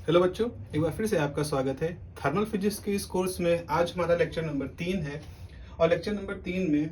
Hello बच्चों, एक बार फिर से आपका स्वागत है थर्मल फिजिक्स के इस कोर्स में। आज हमारा लेक्चर नंबर 3 है और लेक्चर नंबर 3 में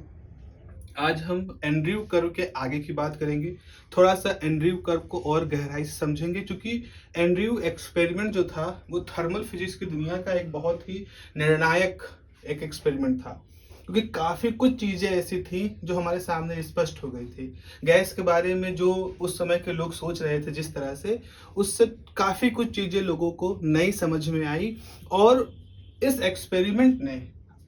आज हम एंड्रयू कर्व के आगे की बात करेंगे। थोड़ा सा एंड्रयू कर्व को और गहराई से समझेंगे, क्योंकि एंड्रयू एक्सपेरिमेंट जो था वो थर्मल फिजिक्स की दुनिया का एक बहुत ही निर्णायक एक एक्सपेरिमेंट था, क्योंकि काफ़ी कुछ चीज़ें ऐसी थी जो हमारे सामने स्पष्ट हो गई थी। गैस के बारे में जो उस समय के लोग सोच रहे थे जिस तरह से, उससे काफ़ी कुछ चीज़ें लोगों को नई समझ में आई। और इस एक्सपेरिमेंट ने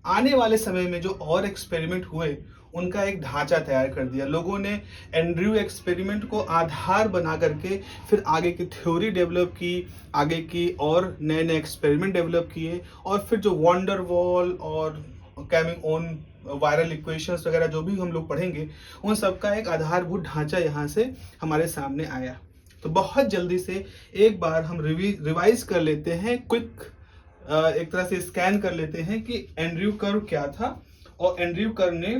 आने वाले समय में जो और एक्सपेरिमेंट हुए उनका एक ढांचा तैयार कर दिया। लोगों ने एंड्रयू एक्सपेरिमेंट को आधार बना करके फिर आगे की थ्योरी डेवलप की, आगे की और नए नए एक्सपेरिमेंट डेवलप किए, और फिर जो वंडर वॉल और कमिंग ऑन वायरल इक्वेशंस वगैरह जो भी हम लोग पढ़ेंगे, उन सब का एक आधारभूत ढांचा यहाँ से हमारे सामने आया। तो बहुत जल्दी से एक बार हम रिवाइज कर लेते हैं, क्विक एक तरह से स्कैन कर लेते हैं कि एंड्रयू कर्व क्या था और एंड्रयू कर्व ने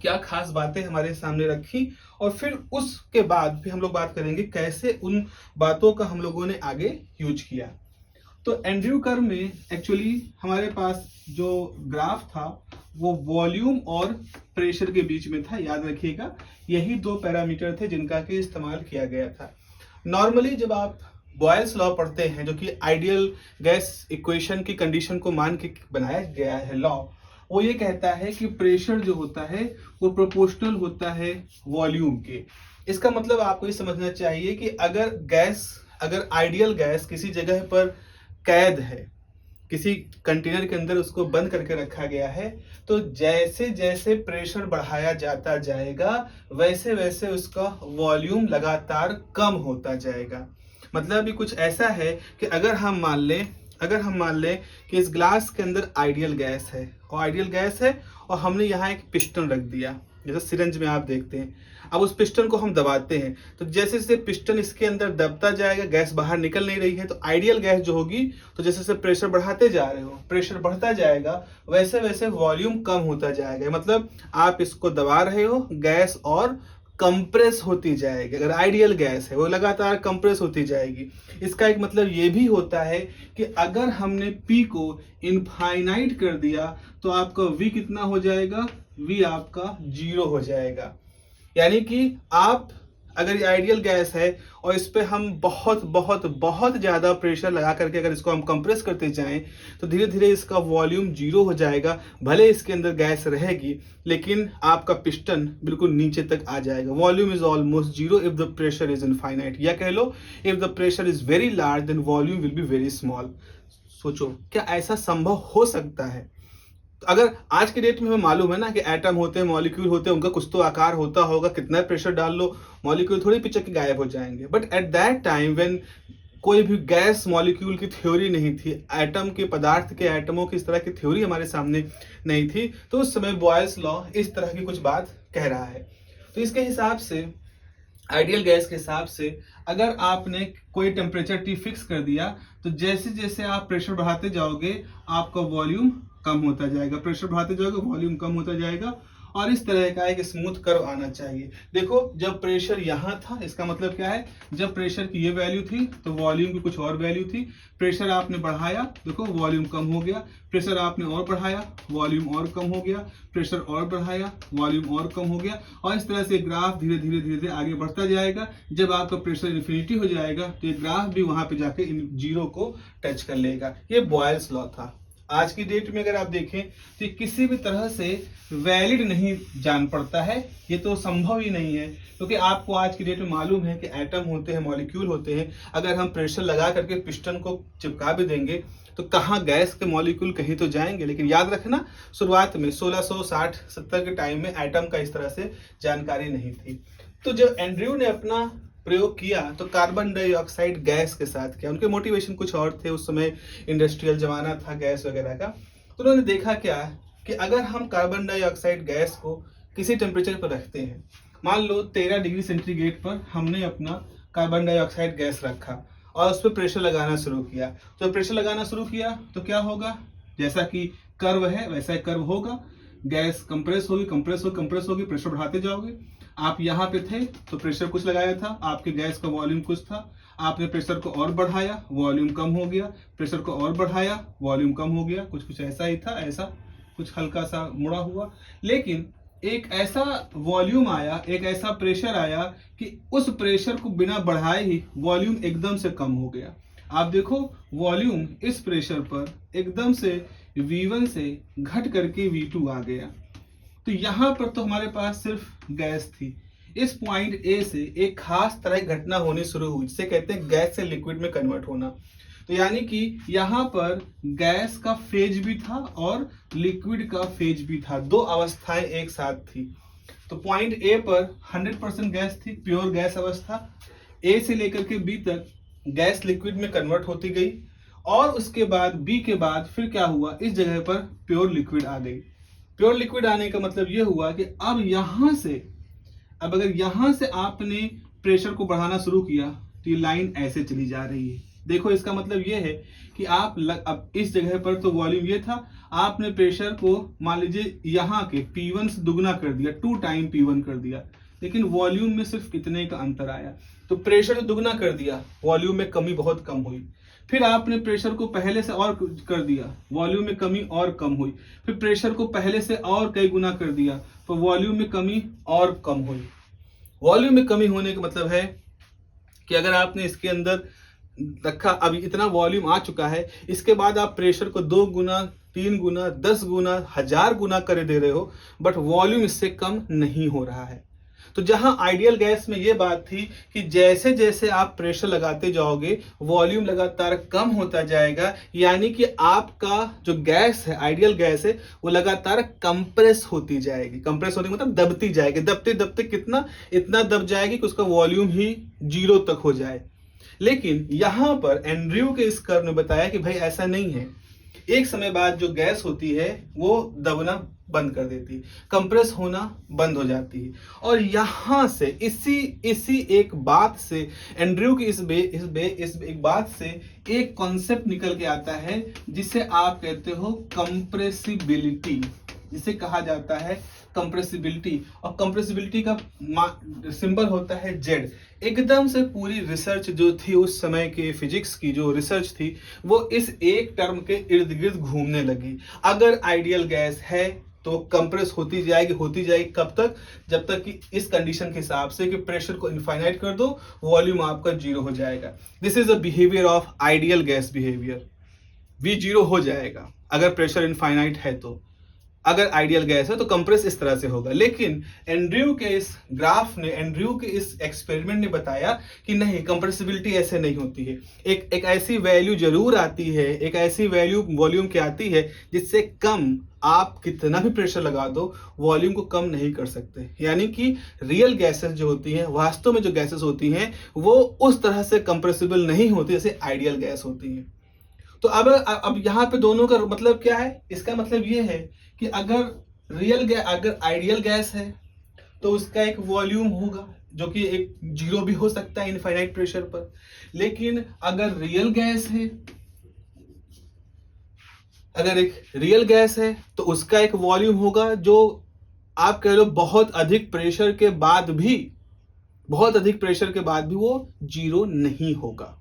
क्या खास बातें हमारे सामने रखी, और फिर उसके बाद भी हम लोग बात करेंगे कैसे उन बातों का हम लोगों ने आगे यूज किया। तो एंड्रयू कर्व में एक्चुअली हमारे पास जो ग्राफ था वो वॉल्यूम और प्रेशर के बीच में था। याद रखिएगा, यही दो पैरामीटर थे जिनका के इस्तेमाल किया गया था। नॉर्मली जब आप बॉयल्स लॉ पढ़ते हैं, जो कि आइडियल गैस इक्वेशन की कंडीशन को मान के बनाया गया है लॉ, वो ये कहता है कि प्रेशर जो होता है वो प्रोपोर्शनल होता है वॉल्यूम के। इसका मतलब आपको ये समझना चाहिए कि अगर आइडियल गैस किसी जगह पर कैद है, किसी कंटेनर के अंदर उसको बंद करके रखा गया है, तो जैसे जैसे प्रेशर बढ़ाया जाता जाएगा वैसे वैसे उसका वॉल्यूम लगातार कम होता जाएगा। मतलब अभी कुछ ऐसा है कि अगर हम मान लें कि इस ग्लास के अंदर आइडियल गैस है और हमने यहाँ एक पिस्टन रख दिया, जैसे सिरिंज में आप देखते हैं। अब उस पिस्टन को हम दबाते हैं, तो जैसे जैसे पिस्टन इसके अंदर दबता जाएगा, गैस बाहर निकल नहीं रही है, तो आइडियल गैस जो होगी, तो जैसे जैसे प्रेशर बढ़ाते जा रहे हो, प्रेशर बढ़ता जाएगा, वैसे वैसे वॉल्यूम कम होता जाएगा। मतलब आप इसको दबा रहे हो, गैस और कंप्रेस होती जाएगी। अगर आइडियल गैस है वो लगातार कंप्रेस होती जाएगी। इसका एक मतलब ये भी होता है कि अगर हमने P को इनफाइनाइट कर दिया तो आपका V कितना हो जाएगा? V आपका 0 हो जाएगा। यानी कि आप अगर ये आइडियल गैस है और इस पे हम बहुत बहुत बहुत ज़्यादा प्रेशर लगा करके अगर इसको हम कंप्रेस करते जाएं, तो धीरे धीरे इसका वॉल्यूम 0 हो जाएगा। भले इसके अंदर गैस रहेगी, लेकिन आपका पिस्टन बिल्कुल नीचे तक आ जाएगा। Volume is almost 0 if the pressure is infinite, या कह लो if the pressure is very large then volume will be very small. सोचो, क्या ऐसा संभव हो सकता है? अगर आज के डेट में हमें मालूम है ना कि एटम होते हैं, मॉलिक्यूल होते हैं, उनका कुछ तो आकार होता होगा, कितना प्रेशर डाल लो मॉलिक्यूल थोड़ी पिचक के गायब हो जाएंगे। But at that time when कोई भी गैस मॉलिक्यूल की थ्योरी नहीं थी, एटम के पदार्थ के एटमों की इस तरह की थ्योरी हमारे सामने नहीं थी, तो उस समय बॉयल्स लॉ इस तरह की कुछ बात कह रहा है। तो इसके हिसाब से, आइडियल गैस के हिसाब से, अगर आपने कोई टेम्परेचर T फिक्स कर दिया, तो जैसे जैसे आप प्रेशर बढ़ाते जाओगे आपका वॉल्यूम कम होता जाएगा, प्रेशर बढ़ाते जाओगे वॉल्यूम कम होता जाएगा, और इस तरह का एक स्मूथ कर्व आना चाहिए। देखो, जब प्रेशर यहाँ था, इसका मतलब क्या है? जब प्रेशर की ये वैल्यू थी तो वॉल्यूम की कुछ और वैल्यू थी। प्रेशर आपने बढ़ाया, देखो वॉल्यूम कम हो गया। प्रेशर आपने और बढ़ाया, वॉल्यूम और कम हो गया। प्रेशर और बढ़ाया, वॉल्यूम और कम हो गया, और इस तरह से ग्राफ धीरे धीरे धीरे धीरे आगे बढ़ता जाएगा। जब आपका प्रेशर इन्फिनिटी हो जाएगा तो ये ग्राफ भी वहां पे जाके इन 0 को टच कर लेगा। ये बॉयल्स लॉ था। आज की डेट में अगर आप देखें तो किसी भी तरह से वैलिड नहीं जान पड़ता है, ये तो संभव ही नहीं है, क्योंकि आपको आज की डेट में मालूम है कि एटम होते हैं, मॉलिक्यूल होते हैं। अगर हम प्रेशर लगा करके पिस्टन को चिपका भी देंगे तो कहाँ गैस के मॉलिक्यूल कहीं तो जाएंगे। लेकिन याद रखना, शुरुआत में 1660-70 के टाइम में एटम का इस तरह से जानकारी नहीं थी। तो जब एंड्रयू ने अपना प्रयोग किया तो कार्बन डाइऑक्साइड गैस के साथ किया। उनके मोटिवेशन कुछ और थे, उस समय इंडस्ट्रियल जमाना था गैस वगैरह का। तो उन्होंने देखा क्या कि अगर हम कार्बन डाइऑक्साइड गैस को किसी टेम्परेचर पर रखते हैं, मान लो 13 डिग्री सेंटीग्रेड पर हमने अपना कार्बन डाइऑक्साइड गैस रखा और उस पर प्रेशर लगाना शुरू किया, तो प्रेशर लगाना शुरू किया तो क्या होगा? जैसा कि कर्व है वैसा ही कर्व होगा। गैस कंप्रेस होगी, प्रेशर बढ़ाते जाओगे। आप यहाँ पे थे तो प्रेशर कुछ लगाया था, आपके गैस का वॉल्यूम कुछ था। आपने प्रेशर को और बढ़ाया, वॉल्यूम कम हो गया, प्रेशर को और बढ़ाया, वॉल्यूम कम हो गया, कुछ कुछ ऐसा ही था, ऐसा कुछ हल्का सा मुड़ा हुआ। लेकिन एक ऐसा वॉल्यूम आया, एक ऐसा प्रेशर आया कि उस प्रेशर को बिना बढ़ाए ही वॉल्यूम एकदम से कम हो गया। आप देखो वॉल्यूम इस प्रेशर पर एकदम से V1 से घट करके V2 आ गया। तो यहां पर तो हमारे पास सिर्फ गैस थी। इस पॉइंट ए से एक खास तरह की घटना होनी शुरू हुई, जिसे कहते हैं गैस से लिक्विड में कन्वर्ट होना। तो यानी कि यहां पर गैस का फेज भी था और लिक्विड का फेज भी था, दो अवस्थाएं एक साथ थी। तो पॉइंट ए पर 100% गैस थी, प्योर गैस अवस्था। ए से लेकर के बी तक गैस लिक्विड में कन्वर्ट होती गई, और उसके बाद बी के बाद फिर क्या हुआ, इस जगह पर प्योर लिक्विड आ गई। प्योर लिक्विड आने का मतलब यह हुआ कि अब अगर यहां से आपने प्रेशर को बढ़ाना शुरू किया तो ये लाइन ऐसे चली जा रही है। देखो इसका मतलब यह है कि अब इस जगह पर तो वॉल्यूम ये था, आपने प्रेशर को मान लीजिए यहाँ के P1 से दुगना कर दिया, 2 टाइम P1 कर दिया, लेकिन वॉल्यूम में सिर्फ इतने का अंतर आया। तो प्रेशर दुगना कर दिया, वॉल्यूम में कमी बहुत कम हुई। फिर आपने प्रेशर को पहले से और कर दिया, वॉल्यूम में कमी और कम हुई। फिर प्रेशर को पहले से और कई गुना कर दिया, तो वॉल्यूम में कमी और कम हुई। वॉल्यूम में कमी होने का मतलब है कि अगर आपने इसके अंदर रखा, अभी इतना वॉल्यूम आ चुका है, इसके बाद आप प्रेशर को 2 गुना, 3 गुना, 10 गुना, 1000 गुना कर दे रहे हो, बट वॉल्यूम इससे कम नहीं हो रहा है। तो जहां आइडियल गैस में ये बात थी कि जैसे जैसे आप प्रेशर लगाते जाओगे वॉल्यूम लगातार कम होता जाएगा, यानी कि आपका जो गैस है, आइडियल गैस है, वो लगातार कंप्रेस होती जाएगी। कंप्रेस होने मतलब दबती जाएगी, दबते दबते कितना, इतना दब जाएगी कि उसका वॉल्यूम ही 0 तक हो जाए। लेकिन यहां पर एंड्रयू के इस कर्व ने बताया कि भाई ऐसा नहीं है। एक समय बाद जो गैस होती है वो दबना बंद कर देती है, कंप्रेस होना बंद हो जाती है। और यहां से इसी एक बात से, एंड्रयू की इस एक बात से एक कॉन्सेप्ट निकल के आता है जिसे आप कहते हो कंप्रेसिबिलिटी, जिसे कहा जाता है कंप्रेसिबिलिटी। और कंप्रेसिबिलिटी का सिंबल होता है जेड। एकदम से पूरी रिसर्च जो थी उस समय के फिजिक्स की जो रिसर्च थी वो इस एक टर्म के इर्द गिर्द घूमने लगी। अगर आइडियल गैस है तो कंप्रेस होती जाएगी कब तक, जब तक कि इस कंडीशन के हिसाब से कि प्रेशर को इनफाइनाइट कर दो, वॉल्यूम आपका 0 हो जाएगा। This is a behaviour of ideal gas behaviour. V 0 हो जाएगा अगर प्रेशर इनफाइनाइट है तो। अगर आइडियल गैस है तो कंप्रेस इस तरह से होगा। लेकिन एंड्रयू के इस ग्राफ ने, एंड्रयू के इस एक्सपेरिमेंट ने बताया कि नहीं, कंप्रेसिबिलिटी ऐसे नहीं होती है। एक ऐसी वैल्यू जरूर आती है, एक ऐसी वैल्यू वॉल्यूम की आती है जिससे कम आप कितना भी प्रेशर लगा दो वॉल्यूम को कम नहीं कर सकते। यानी कि रियल गैसेस जो होती हैं, वास्तव में जो गैसेस होती हैं, वो उस तरह से कंप्रेसिबल नहीं होती जैसे आइडियल गैस होती हैं। तो अब यहाँ पे दोनों का मतलब क्या है? इसका मतलब ये है कि अगर आइडियल गैस है तो उसका एक वॉल्यूम होगा जो कि एक 0 भी हो सकता है इनफाइनाइट प्रेशर पर। लेकिन अगर एक रियल गैस है तो उसका एक वॉल्यूम होगा जो आप कह लो बहुत अधिक प्रेशर के बाद भी वो 0 नहीं होगा।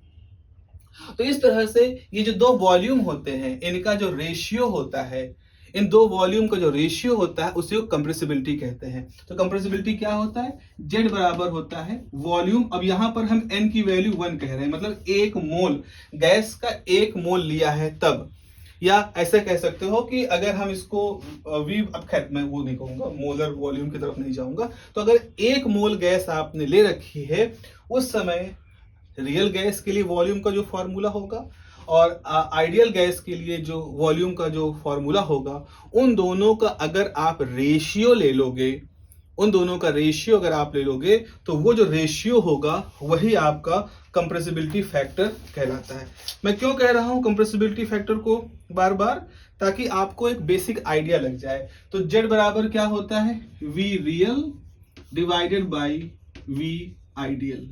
तो इस तरह से ये जो 2 वॉल्यूम होते हैं, इनका जो रेशियो होता है, इन 2 वॉल्यूम का जो रेशियो होता है उसे कंप्रेसिबिलिटी कहते हैं। तो कंप्रेसिबिलिटी क्या होता है? Z बराबर होता है वॉल्यूम। अब यहां पर हम N की वैल्यू 1 कह रहे हैं, मतलब 1 मोल गैस का 1 मोल लिया है तब। या ऐसा कह सकते हो कि अगर हम इसको अब खैर मैं वो नहीं कहूंगा, मोलर वॉल्यूम की तरफ नहीं जाऊंगा। तो अगर 1 मोल गैस आपने ले रखी है, उस समय रियल गैस के लिए वॉल्यूम का जो फॉर्मूला होगा और आइडियल गैस के लिए जो वॉल्यूम का जो फॉर्मूला होगा, उन दोनों का अगर आप रेशियो ले लोगे, तो वो जो रेशियो होगा वही आपका कंप्रेसिबिलिटी फैक्टर कहलाता है। मैं क्यों कह रहा हूं कंप्रेसिबिलिटी फैक्टर को बार बार? ताकि आपको एक बेसिक आइडिया लग जाए। तो Z बराबर क्या होता है? V real divided by V ideal.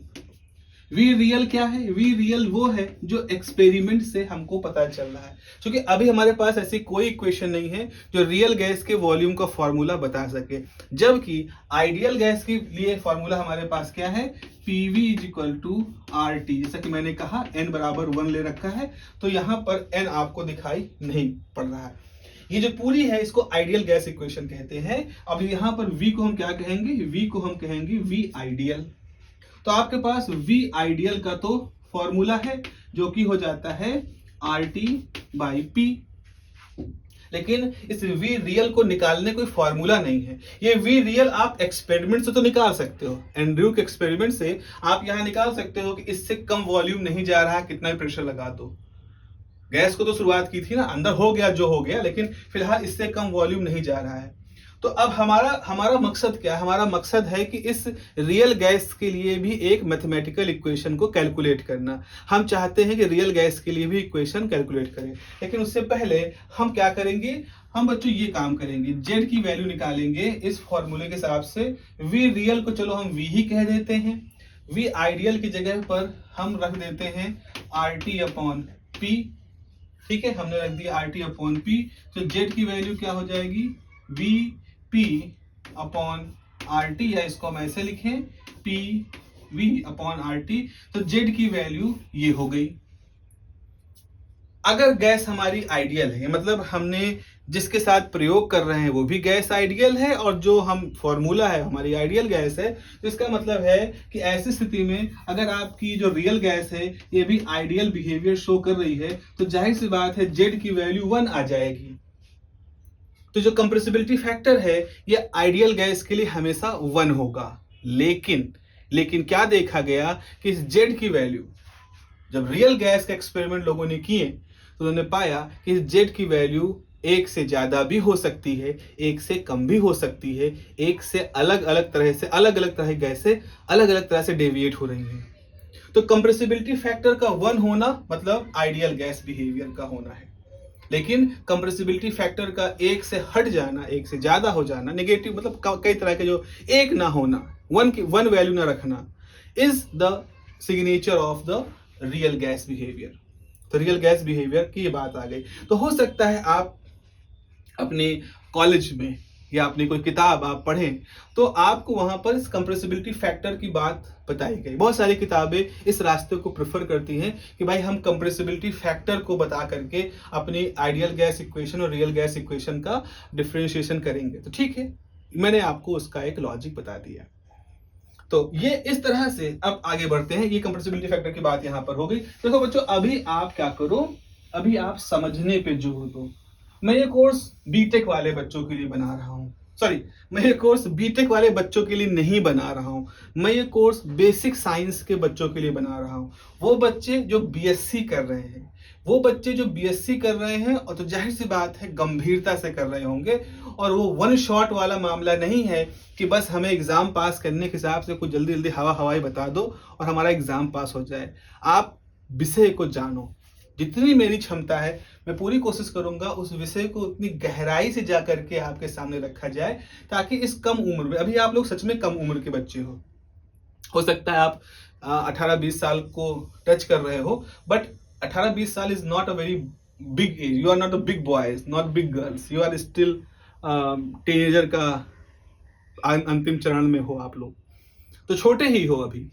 V real क्या है? वी रियल वो है जो एक्सपेरिमेंट से हमको पता चल रहा है, क्योंकि अभी हमारे पास ऐसी कोई इक्वेशन नहीं है जो रियल गैस के वॉल्यूम का फॉर्मूला बता सके, जबकि आइडियल गैस के लिए फॉर्मूला हमारे पास क्या है? PV is equal to RT। जैसा कि मैंने कहा n बराबर 1 ले रखा है, तो यहाँ पर n आपको दिखाई नहीं पड़ रहा है। ये जो पूरी है इसको आइडियल गैस इक्वेशन कहते हैं। अब यहाँ पर V को हम क्या कहेंगे? V को हम कहेंगे V आइडियल। तो आपके पास V आइडियल का तो फॉर्मूला है जो कि हो जाता है RT बाई P, लेकिन इस V रियल को निकालने कोई फॉर्मूला नहीं है। ये V रियल आप एक्सपेरिमेंट से तो निकाल सकते हो, एंड्रयू के एक्सपेरिमेंट से आप यहां निकाल सकते हो कि इससे कम वॉल्यूम नहीं जा रहा, कितना भी प्रेशर लगा दो। गैस को तो शुरुआत की थी ना, अंदर हो गया जो हो गया, लेकिन फिलहाल इससे कम वॉल्यूम नहीं जा रहा है। तो अब हमारा मकसद क्या है? हमारा मकसद है कि इस रियल गैस के लिए भी एक मैथमेटिकल इक्वेशन को कैलकुलेट करना। हम चाहते हैं कि रियल गैस के लिए भी इक्वेशन कैलकुलेट करें, लेकिन उससे पहले हम क्या करेंगे? हम बच्चों ये काम करेंगे, जेड की वैल्यू निकालेंगे इस फॉर्मूले के हिसाब से। वी रियल को चलो हम वी ही कह देते हैं, वी आइडियल की जगह पर हम रख देते हैं RT अपॉन P। ठीक है, हमने रख दिया RT अपॉन P, तो जेड की वैल्यू क्या हो जाएगी? VP अपॉन RT, या इसको हम ऐसे लिखें PV अपॉन RT। तो जेड की वैल्यू ये हो गई। अगर गैस हमारी आइडियल है, मतलब हमने जिसके साथ प्रयोग कर रहे हैं वो भी गैस आइडियल है और जो हम फॉर्मूला है हमारी आइडियल गैस है, तो इसका मतलब है कि ऐसी स्थिति में अगर आपकी जो रियल गैस है ये भी आइडियल बिहेवियर शो कर रही है, तो जाहिर सी बात है जेड की वैल्यू 1 आ जाएगी। तो जो कंप्रेसिबिलिटी फैक्टर है ये आइडियल गैस के लिए हमेशा 1 होगा। लेकिन क्या देखा गया कि इस जेड की वैल्यू, जब रियल गैस का एक्सपेरिमेंट लोगों ने किए तो उन्होंने पाया कि इस जेड की वैल्यू 1 से ज्यादा भी हो सकती है, 1 से कम भी हो सकती है, 1 से अलग अलग तरह की गैसें अलग अलग तरह से डेविएट हो रही हैं। तो कंप्रेसिबिलिटी फैक्टर का 1 होना मतलब आइडियल गैस बिहेवियर का होना है, लेकिन कंप्रेसिबिलिटी फैक्टर का 1 से हट जाना, 1 से ज्यादा हो जाना, नेगेटिव मतलब कई तरह के, जो 1 ना होना, 1 वैल्यू ना रखना, is the signature of the real gas behaviour. तो रियल गैस बिहेवियर की ये बात आ गई। तो हो सकता है आप अपने कॉलेज में या अपनी कोई किताब आप पढ़ें तो आपको वहां पर इस कंप्रेसिबिलिटी फैक्टर की बात बताई गई। बहुत सारी किताबें इस रास्ते को प्रेफर करती हैं कि भाई हम कंप्रेसिबिलिटी फैक्टर को बता करके अपनी आइडियल गैस इक्वेशन और रियल गैस इक्वेशन का डिफरेंशिएशन करेंगे। तो ठीक है, मैंने आपको उसका एक लॉजिक बता दिया। तो ये इस तरह से अब आगे बढ़ते हैं। ये कंप्रेसिबिलिटी फैक्टर की बात यहां पर हो गई। देखो बच्चों, अभी आप क्या करो, अभी आप समझने पे जोर दो। मैं ये कोर्स बीटेक वाले बच्चों के लिए बना रहा हूँ, सॉरी, मैं ये कोर्स बीटेक वाले बच्चों के लिए नहीं बना रहा हूँ, मैं ये कोर्स बेसिक साइंस के बच्चों के लिए बना रहा हूँ। वो बच्चे जो बीएससी कर रहे हैं, और तो जाहिर सी बात है गंभीरता से कर रहे होंगे, और वो वन शॉट वाला मामला नहीं है कि बस हमें एग्जाम पास करने के हिसाब से कुछ जल्दी जल्दी हवाई बता दो और हमारा एग्जाम पास हो जाए। आप विषय को जानो, जितनी मेरी क्षमता है मैं पूरी कोशिश करूंगा उस विषय को उतनी गहराई से जा करके आपके सामने रखा जाए, ताकि इस कम उम्र में, अभी आप लोग सच में कम उम्र के बच्चे हो सकता है आप 18-20 साल को टच कर रहे हो, बट 18-20 साल is not a very big age. You are not a big boys, not big girls, you are still teenager का अंतिम चरण में हो आप लोग, तो छोटे ही हो अभी।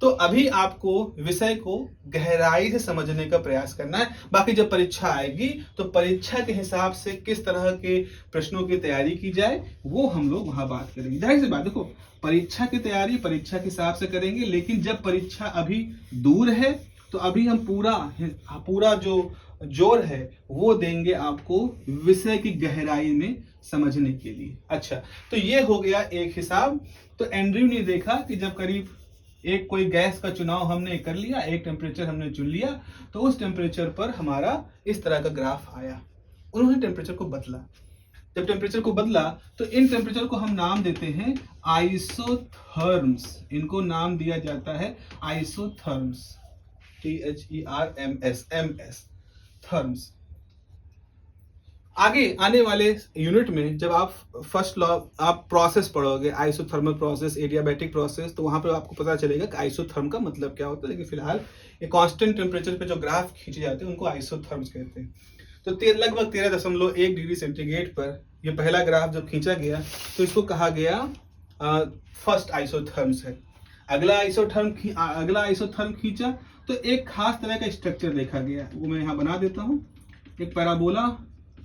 तो अभी आपको विषय को गहराई से समझने का प्रयास करना है। बाकी जब परीक्षा आएगी तो परीक्षा के हिसाब से किस तरह के प्रश्नों की तैयारी की जाए वो हम लोग वहां बात करेंगे। जाहिर सी बात, देखो परीक्षा की तैयारी परीक्षा के हिसाब से करेंगे, लेकिन जब परीक्षा अभी दूर है तो अभी हम पूरा जो जोर है वो देंगे आपको विषय की गहराई में समझने के लिए। अच्छा, तो ये हो गया एक हिसाब। तो एंड्रयू ने देखा कि जब करीब एक कोई गैस का चुनाव हमने कर लिया, एक टेम्परेचर हमने चुन लिया, तो उस टेम्परेचर पर हमारा इस तरह का ग्राफ आया। उन्होंने टेम्परेचर को बदला। जब टेम्परेचर को बदला तो इन टेम्परेचर को हम नाम देते हैं आइसोथर्म्स। इनको नाम दिया जाता है आइसोथर्म्स, THERMS, MS, थर्म्स। आगे आने वाले यूनिट में जब आप फर्स्ट लॉ आप प्रोसेस पढ़ोगे, आइसोथर्मल प्रोसेस, एडियाबैटिक प्रोसेस, तो वहां पे आपको पता चलेगा कि आइसोथर्म का मतलब क्या होता है। लेकिन फिलहाल ये कांस्टेंट टेम्परेचर पे जो ग्राफ खींचे जाते हैं उनको आइसोथर्म्स कहते हैं। तो लगभग 13.1 डिग्री सेंटीग्रेड पर ये पहला ग्राफ जब खींचा गया तो इसको कहा गया फर्स्ट आइसोथर्म्स है। अगला आइसोथर्म खींचा तो एक खास तरह का स्ट्रक्चर देखा गया, वो मैं यहाँ बना देता हूँ। एक पैराबोला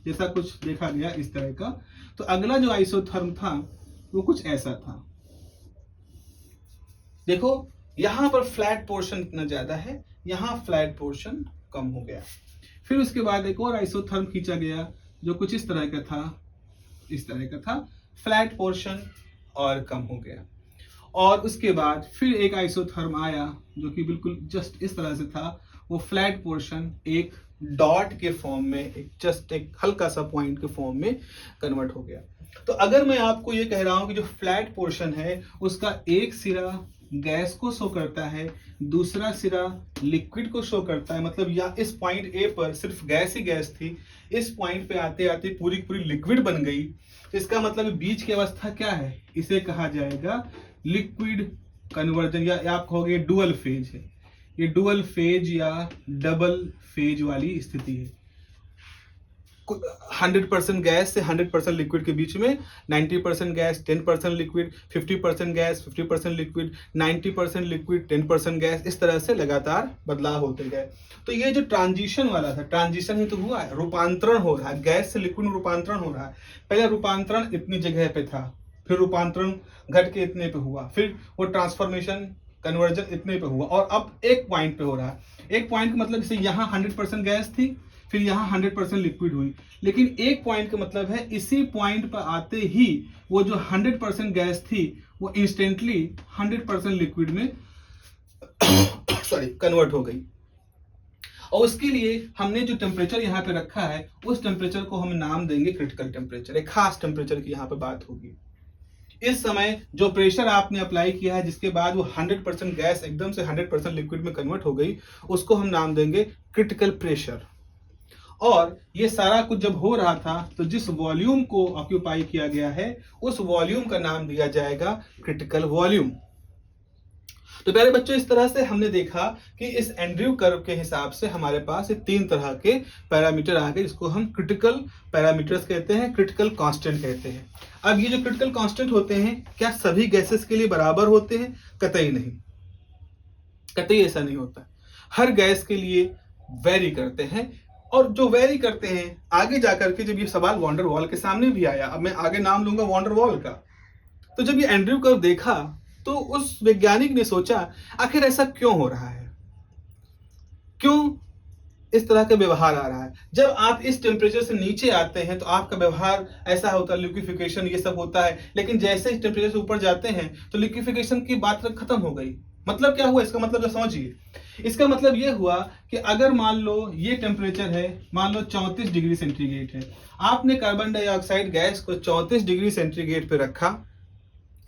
जैसा कुछ देखा गया इस तरह का। तो अगला जो आइसोथर्म था वो कुछ ऐसा था। देखो यहां पर फ्लैट पोर्शन इतना ज्यादा है, यहां फ्लैट पोर्शन कम हो गया। फिर उसके बाद एक और आइसोथर्म खींचा गया जो कुछ इस तरह का था, इस तरह का था, फ्लैट पोर्शन और कम हो गया। और उसके बाद फिर एक आइसोथर्म आया जो कि बिल्कुल जस्ट इस तरह से था, वो फ्लैट पोर्शन एक डॉट के फॉर्म में, एक हल्का सा पॉइंट के फॉर्म में कन्वर्ट हो गया। तो अगर मैं आपको ये कह रहा हूं कि जो फ्लैट पोर्शन है उसका एक सिरा गैस को शो करता है, दूसरा सिरा लिक्विड को शो करता है, मतलब या इस पॉइंट ए पर सिर्फ गैस ही गैस थी, इस पॉइंट पे आते आते पूरी पूरी लिक्विड बन गई, तो इसका मतलब बीच की अवस्था क्या है, इसे कहा जाएगा लिक्विड कन्वर्जन, या आप कहोगे डुअल फेज है। ये डुअल फेज या डबल फेज वाली स्थिति है। 100% गैस से 100% लिक्विड के बीच में 90% gas, 10% liquid, 50% gas, 50% liquid, 90% liquid, 10% gas, इस तरह से लगातार बदलाव होते गए। तो ये जो ट्रांजिशन वाला था, ट्रांजिशन ही तो हुआ है, रूपांतरण हो रहा है, गैस से लिक्विड में रूपांतरण हो रहा है। पहले रूपांतरण इतनी जगह पे था, फिर रूपांतरण घट के इतने पे हुआ, फिर वो ट्रांसफॉर्मेशन कन्वर्जन इतने पे हुआ, और अब एक पॉइंट पे हो रहा है। एक पॉइंट का मतलब जैसे यहाँ 100% गैस थी, फिर यहाँ 100% लिक्विड हुई, लेकिन एक पॉइंट का मतलब है इसी पॉइंट पर आते ही वो जो 100% गैस थी वो इंस्टेंटली 100% लिक्विड में कन्वर्ट हो गई। और उसके लिए हमने जो टेम्परेचर यहाँ पे रखा है उस टेम्परेचर को हम नाम देंगे क्रिटिकल टेम्परेचर। एक खास टेम्परेचर की यहाँ पे बात होगी। इस समय जो प्रेशर आपने अप्लाई किया है जिसके बाद वो 100% गैस एकदम से 100% लिक्विड में कन्वर्ट हो गई, उसको हम नाम देंगे क्रिटिकल प्रेशर। और ये सारा कुछ जब हो रहा था तो जिस वॉल्यूम को ऑक्यूपाई किया गया है उस वॉल्यूम का नाम दिया जाएगा क्रिटिकल वॉल्यूम। तो प्यारे बच्चों, इस तरह से हमने देखा कि इस एंड्रयू कर्व के हिसाब से हमारे पास ये 3 तरह के पैरामीटर आ गए, जिसको हम क्रिटिकल पैरामीटर्स कहते हैं, क्रिटिकल कांस्टेंट कहते हैं। अब ये जो क्रिटिकल कांस्टेंट होते हैं क्या सभी गैसेस के लिए बराबर होते हैं? कतई नहीं, कतई ऐसा नहीं होता। हर गैस के लिए वेरी करते हैं, और जो वेरी करते हैं आगे जाकर के जब ये सवाल वॉन डेर वाल के सामने भी आया, अब मैं आगे नाम लूंगा वॉन डेर वाल का, तो जब ये एंड्रयू कर्व देखा तो उस वैज्ञानिक ने सोचा आखिर ऐसा क्यों हो रहा है, क्यों इस तरह का व्यवहार आ रहा है। जब आप इस टेम्परेचर से नीचे आते हैं तो आपका व्यवहार ऐसा होता है, लिक्विफिकेशन ये सब होता है, लेकिन जैसे इस टेम्परेचर से ऊपर जाते हैं तो लिक्विफिकेशन की बात खत्म हो गई। मतलब क्या हुआ इसका मतलब समझिए। इसका मतलब ये हुआ कि अगर मान लो ये टेम्परेचर है, मान लो 34 डिग्री सेंटीग्रेड है, आपने कार्बन डाइऑक्साइड गैस को 34 डिग्री सेंटीग्रेड पे रखा।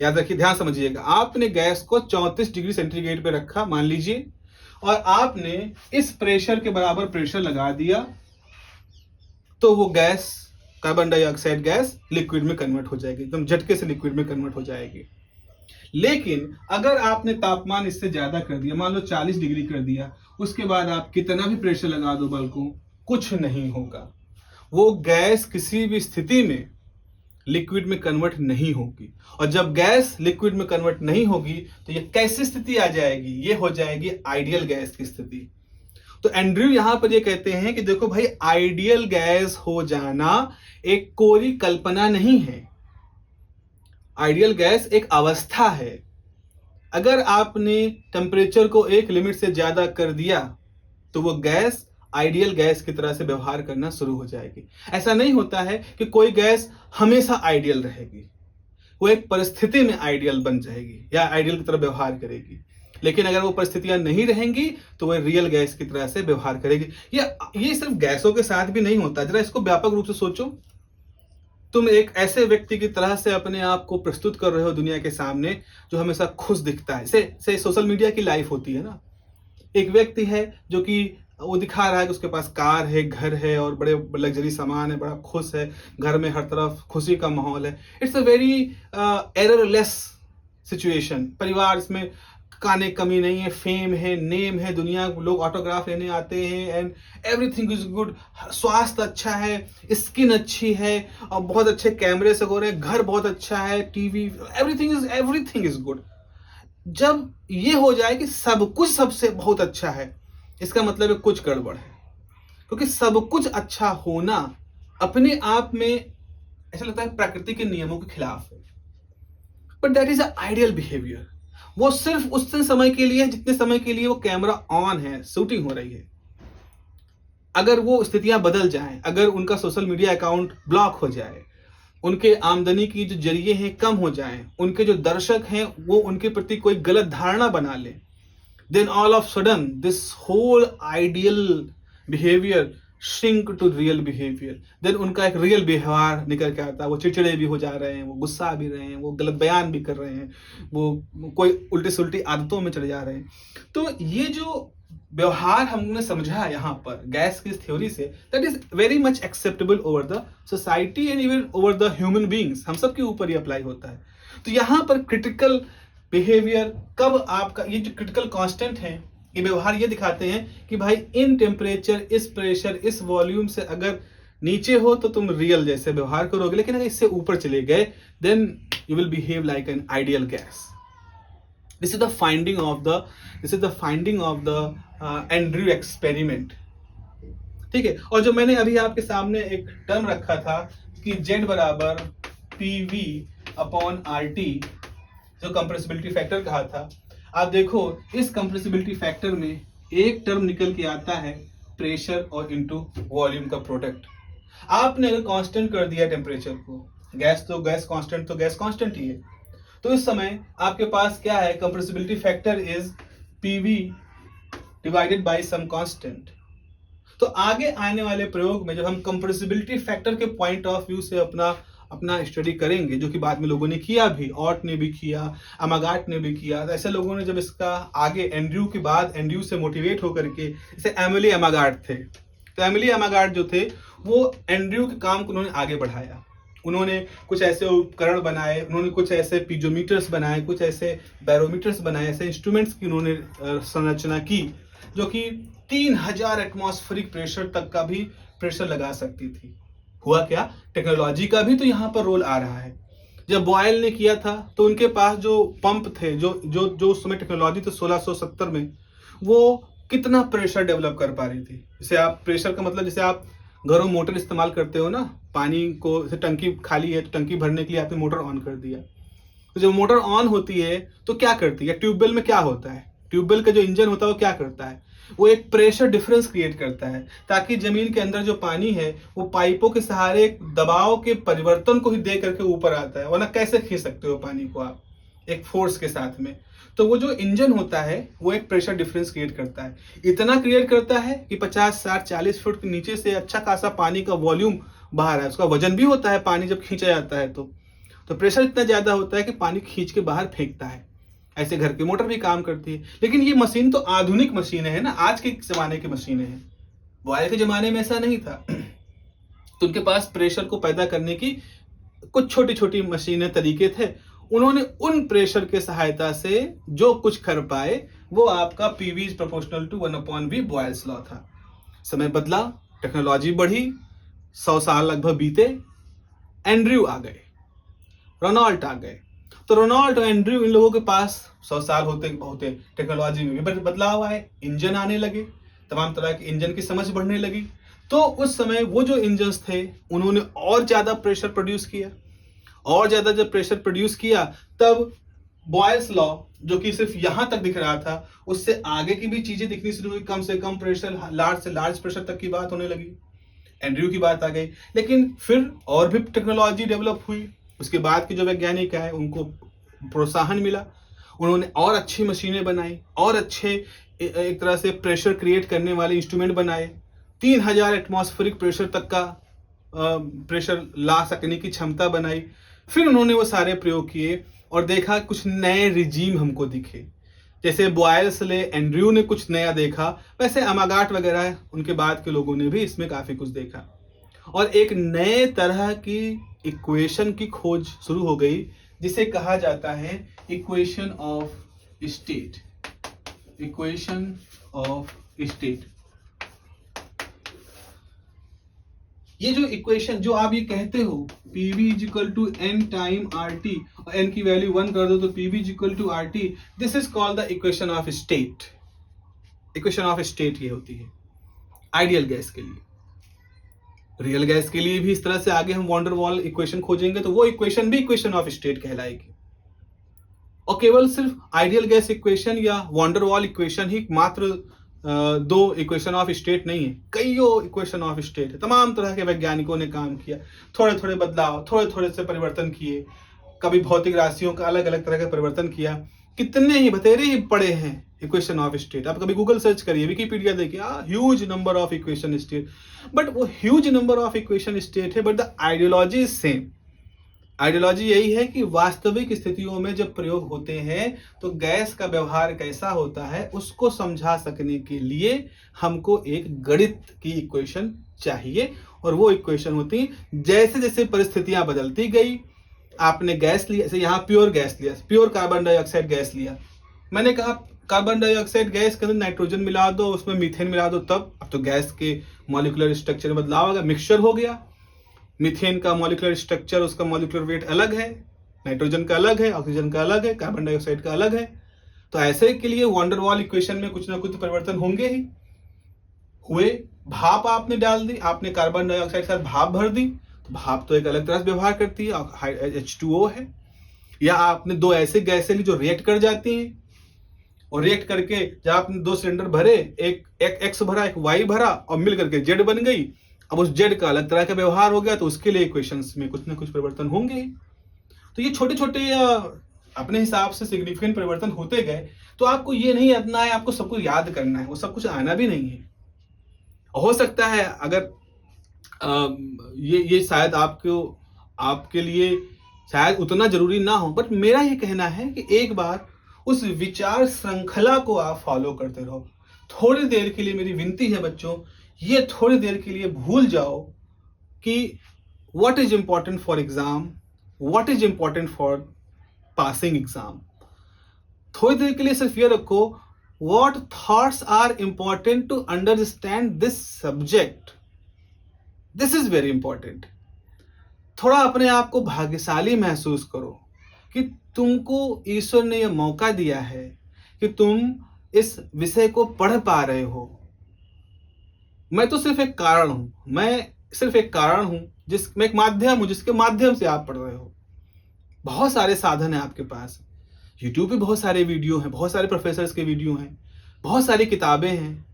याद रखिए, ध्यान समझिएगा, आपने गैस को 34 डिग्री सेंटीग्रेड पे रखा मान लीजिए, और आपने इस प्रेशर के बराबर प्रेशर लगा दिया, तो वो gas, carbon dioxide gas liquid में कन्वर्ट हो जाएगी, एकदम झटके से लिक्विड में कन्वर्ट हो जाएगी। लेकिन अगर आपने तापमान इससे ज्यादा कर दिया, मान लो 40 डिग्री कर दिया, उसके बाद आप कितना भी प्रेशर लगा दो बल को, कुछ नहीं होगा। वो गैस किसी भी स्थिति में लिक्विड में कन्वर्ट नहीं होगी। और जब गैस लिक्विड में कन्वर्ट नहीं होगी तो ये कैसी स्थिति आ जाएगी? ये हो जाएगी आइडियल गैस की स्थिति। तो एंड्रयू यहां पर ये कहते हैं कि देखो भाई, आइडियल गैस हो जाना एक कोरी कल्पना नहीं है, आइडियल गैस एक अवस्था है। अगर आपने टेम्परेचर को एक लिमिट से ज्यादा कर दिया तो वो गैस आइडियल गैस की तरह से व्यवहार करना शुरू हो जाएगी। ऐसा नहीं होता है कि कोई गैस हमेशा आइडियल रहेगी, वो एक परिस्थिति में आइडियल बन जाएगी या आइडियल की तरह व्यवहार करेगी। लेकिन अगर वो परिस्थितियां नहीं रहेंगी तो वह रियल गैस की तरह से व्यवहार करेगी। ये सिर्फ गैसों के साथ भी नहीं होता, जरा इसको व्यापक रूप से सोचो। तुम एक ऐसे व्यक्ति की तरह से अपने आप को प्रस्तुत कर रहे हो दुनिया के सामने जो हमेशा खुश दिखता है। से सोशल मीडिया की लाइफ होती है ना, एक व्यक्ति है जो कि वो दिखा रहा है कि उसके पास कार है, घर है और बड़े लग्जरी सामान है, बड़ा खुश है, घर में हर तरफ खुशी का माहौल है। It's a very errorless situation. परिवार इसमें काने कमी नहीं है, फेम है, नेम है, दुनिया लोग ऑटोग्राफ लेने आते हैं एंड एवरीथिंग इज गुड। स्वास्थ्य अच्छा है, स्किन अच्छी है और बहुत अच्छे कैमरे से हो रहे हैं, घर बहुत अच्छा है, टीवी, एवरीथिंग इज गुड। जब ये हो जाए कि सब कुछ सबसे बहुत अच्छा है, इसका मतलब है कुछ गड़बड़ है, क्योंकि सब कुछ अच्छा होना अपने आप में ऐसा लगता है प्रकृति के नियमों के खिलाफ है। But that is a ideal behaviour. वो सिर्फ उस समय के लिए है जितने समय के लिए वो कैमरा ऑन है, शूटिंग हो रही है। अगर वो स्थितियां बदल जाएं, अगर उनका सोशल मीडिया अकाउंट ब्लॉक हो जाए, उनके आमदनी की जो जरिए हैं कम हो जाएं, उनके जो दर्शक हैं वो उनके प्रति कोई गलत धारणा बना ले, then all of sudden this whole ideal behavior shrink to real behavior। then उनका एक रियल व्यवहार निकल के आता है। वो चिड़चिड़े भी हो जा रहे हैं, वो गुस्सा भी रहे हैं, वो गलत बयान भी कर रहे हैं, वो कोई उल्टी सुल्टी आदतों में चले जा रहे हैं। तो ये जो व्यवहार हमने समझा यहाँ पर गैस की थ्योरी से, that is very much acceptable over the society and even over the human beings. हम सबके ऊपर ये अप्लाई होता है। तो यहाँ पर क्रिटिकल बिहेवियर कब आपका, ये जो क्रिटिकल कांस्टेंट है, ये व्यवहार ये दिखाते हैं कि भाई इन टेम्परेचर, इस प्रेशर, इस वॉल्यूम से अगर नीचे हो तो तुम रियल जैसे व्यवहार करोगे, लेकिन अगर इससे ऊपर चले गए then you will behave like an ideal gas. This is the finding of the Andrew experiment. ठीक है। और जो मैंने अभी आपके सामने एक टर्म रखा था कि Z बराबर PV अपॉन RT, जो कंप्रेसिबिलिटी फैक्टर कहा था, आप देखो इस कंप्रेसिबिलिटी फैक्टर में एक टर्म निकल के आता है प्रेशर और इनटू वॉल्यूम का प्रोडक्ट। आपने अगर कांस्टेंट कर दिया टेम्परेचर को, गैस तो गैस कांस्टेंट ही है, तो इस समय आपके पास क्या है, compressibility factor is PV divided by some constant. तो आगे आने वाले प्रयोग में जब हम कंप्रेसिबिलिटी फैक्टर के पॉइंट ऑफ व्यू से अपना स्टडी करेंगे, जो कि बाद में लोगों ने किया भी, ऑट ने भी किया, अमागाट ने भी किया, तो ऐसे लोगों ने जब इसका आगे एंड्रयू के बाद एंड्रयू से मोटिवेट होकर के, जैसे एमिली अमागाट थे, तो एमिली अमागाट जो थे वो एंड्रयू के काम को उन्होंने आगे बढ़ाया। उन्होंने कुछ ऐसे उपकरण बनाए, उन्होंने कुछ ऐसे पीजोमीटर्स बनाए, कुछ ऐसे बैरोमीटर्स बनाए, ऐसे इंस्ट्रूमेंट्स की उन्होंने संरचना की जो कि 3000 एटमॉस्फेरिक प्रेशर तक का भी प्रेशर लगा सकती थी। हुआ क्या, टेक्नोलॉजी का भी तो यहाँ पर रोल आ रहा है। जब बॉयल ने किया था तो उनके पास जो पंप थे, जो उस समय टेक्नोलॉजी तो 1670 में, वो कितना प्रेशर डेवलप कर पा रही थी। जैसे आप प्रेशर का मतलब, जैसे आप घरों मोटर इस्तेमाल करते हो ना, पानी को, जैसे टंकी खाली है तो टंकी भरने के लिए आपने मोटर ऑन कर दिया, तो जब मोटर ऑन होती है तो क्या करती है, ट्यूबवेल में क्या होता है, ट्यूबवेल का जो इंजन होता है वो क्या करता है, वो एक प्रेशर डिफरेंस क्रिएट करता है ताकि जमीन के अंदर जो पानी है वो पाइपों के सहारे दबाव के परिवर्तन को ही दे करके ऊपर आता है, वरना कैसे खींच सकते हो पानी को आप एक फोर्स के साथ में। तो वो जो इंजन होता है वो एक प्रेशर डिफरेंस क्रिएट करता है, इतना क्रिएट करता है कि 50, 60, 40 फुट के नीचे से अच्छा खासा पानी का वॉल्यूम बाहर है। उसका वजन भी होता है पानी जब खींचा जाता है तो प्रेशर इतना ज्यादा होता है कि पानी खींच के बाहर फेंकता है। ऐसे घर की मोटर भी काम करती है। लेकिन ये मशीन तो आधुनिक मशीन है ना, आज के जमाने की मशीनें हैं, बॉयल के जमाने में ऐसा नहीं था। तो उनके पास प्रेशर को पैदा करने की कुछ छोटी छोटी मशीनें, तरीके थे। उन्होंने उन प्रेशर के सहायता से जो कुछ कर पाए वो आपका PV is proportional to 1/V Boyle's law था। समय बदला, टेक्नोलॉजी बढ़ी, 100 साल लगभग बीते, एंड्रयू आ गए, रेनॉल्ट आ गए। तो रेनॉल्ट और एंड्रयू, इन लोगों के पास 100 साल होते टेक्नोलॉजी में भी बदलाव आए, इंजन आने लगे, तमाम तरह के इंजन की समझ बढ़ने लगी। तो उस समय वो जो इंजन्स थे उन्होंने और ज्यादा प्रेशर प्रोड्यूस किया, और ज्यादा जब प्रेशर प्रोड्यूस किया तब बॉयल्स लॉ जो कि सिर्फ यहां तक दिख रहा था, उससे आगे की भी चीजें दिखनी शुरू हुई। कम से कम प्रेशर, लार्ज से लार्ज प्रेशर तक की बात होने लगी, एंड्रयू की बात आ गई। लेकिन फिर और भी टेक्नोलॉजी डेवलप हुई। उसके बाद के जो वैज्ञानिक है उनको प्रोत्साहन मिला, उन्होंने और अच्छी मशीनें बनाई, और अच्छे एक तरह से प्रेशर क्रिएट करने वाले इंस्ट्रूमेंट बनाए। 3000 एटमॉस्फेरिक प्रेशर तक का प्रेशर ला सकने की क्षमता बनाई। फिर उन्होंने वो सारे प्रयोग किए और देखा कुछ नए रिजीम हमको दिखे। जैसे बॉयल्स ले एंड्रयू ने कुछ नया देखा, वैसे अमागाट वगैरह उनके बाद के लोगों ने भी इसमें काफी कुछ देखा और एक नए तरह की इक्वेशन की खोज शुरू हो गई जिसे कहा जाता है equation of state. Equation of state, ये जो इक्वेशन जो आप ये कहते हो PV is equal to n time RT और n की वैल्यू 1 कर दो तो PV is equal to RT, this is called the equation of state. Equation of state ये होती है आइडियल गैस के लिए। रियल गैस के लिए भी इस तरह से आगे हम वॉन डेर वाल इक्वेशन खोजेंगे तो वो इक्वेशन भी इक्वेशन ऑफ स्टेट कहलाएगी। और केवल सिर्फ आइडियल गैस इक्वेशन या वॉन डेर वाल इक्वेशन ही मात्र दो इक्वेशन ऑफ स्टेट नहीं है, कईयों इक्वेशन ऑफ स्टेट है। तमाम तरह के वैज्ञानिकों ने काम किया, थोड़े थोड़े बदलाव, थोड़े थोड़े से परिवर्तन किए, कभी भौतिक राशियों का अलग अलग तरह का परिवर्तन किया, कितने ही बतेरे ही पड़े हैं इक्वेशन ऑफ स्टेट। आप कभी गूगल सर्च करिए, विकिपीडिया देखिए, huge number of equation state. But वो huge number of equation state है, but the ideology is same. Ideology यही है कि वास्तविक स्थितियों में जब प्रयोग होते हैं तो गैस का व्यवहार कैसा होता है उसको समझा सकने के लिए हमको एक गणित की इक्वेशन चाहिए। और वो इक्वेशन होती जैसे जैसे परिस्थितियां बदलती गई, आपने गैस लिया, जैसे यहाँ प्योर गैस लिया, प्योर कार्बन डाइऑक्साइड गैस लिया, मैंने कहा कार्बन डाइऑक्साइड गैस के अंदर नाइट्रोजन मिला दो, उसमें मीथेन मिला दो, तब अब तो गैस के मॉलिक्यूलर स्ट्रक्चर में बदलाव होगा, मिक्सचर हो गया। मीथेन का मॉलिक्यूलर स्ट्रक्चर, उसका मॉलिक्यूलर वेट अलग है, नाइट्रोजन का अलग है, ऑक्सीजन का अलग है, कार्बन डाइऑक्साइड का अलग है। तो ऐसे के लिए वॉन डेर वाल इक्वेशन में कुछ ना कुछ परिवर्तन होंगे ही। हुए, भाप आपने डाल दी, आपने कार्बन डाइऑक्साइड के साथ भाप भर दी, तो भाप तो एक अलग तरह से व्यवहार करती है, H2O है। या आपने दो ऐसे गैसें ली जो रिएक्ट कर जाती हैं, और रिएक्ट करके जब आपने दो सिलेंडर भरे, एक X भरा एक Y भरा और मिल करके Z बन गई, अब उस जेड का अलग तरह का व्यवहार हो गया, तो उसके लिए इक्वेशंस में कुछ ना कुछ परिवर्तन होंगे। तो ये छोटे छोटे अपने हिसाब से सिग्निफिकेंट परिवर्तन होते गए। तो आपको ये नहीं आना है, आपको सब कुछ याद करना है, वो सब कुछ आना भी नहीं है। हो सकता है अगर ये शायद आपके लिए शायद उतना जरूरी ना हो, बट मेरा ये कहना है कि एक बार उस विचार श्रृंखला को आप फॉलो करते रहो। थोड़ी देर के लिए मेरी विनती है बच्चों, ये थोड़ी देर के लिए भूल जाओ कि what is important for exam, what is important for passing exam. थोड़ी देर के लिए सिर्फ ये रखो, what thoughts are important to understand this subject, this is very important. थोड़ा अपने आप को भाग्यशाली महसूस करो कि तुमको ईश्वर ने यह मौका दिया है कि तुम इस विषय को पढ़ पा रहे हो। मैं तो सिर्फ एक कारण हूं, मैं सिर्फ एक कारण हूं, मैं एक माध्यम हूं जिसके माध्यम से आप पढ़ रहे हो। बहुत सारे साधन हैं आपके पास, यूट्यूब पे बहुत सारे वीडियो हैं, बहुत सारे प्रोफेसर्स के वीडियो हैं, बहुत सारी किताबें हैं।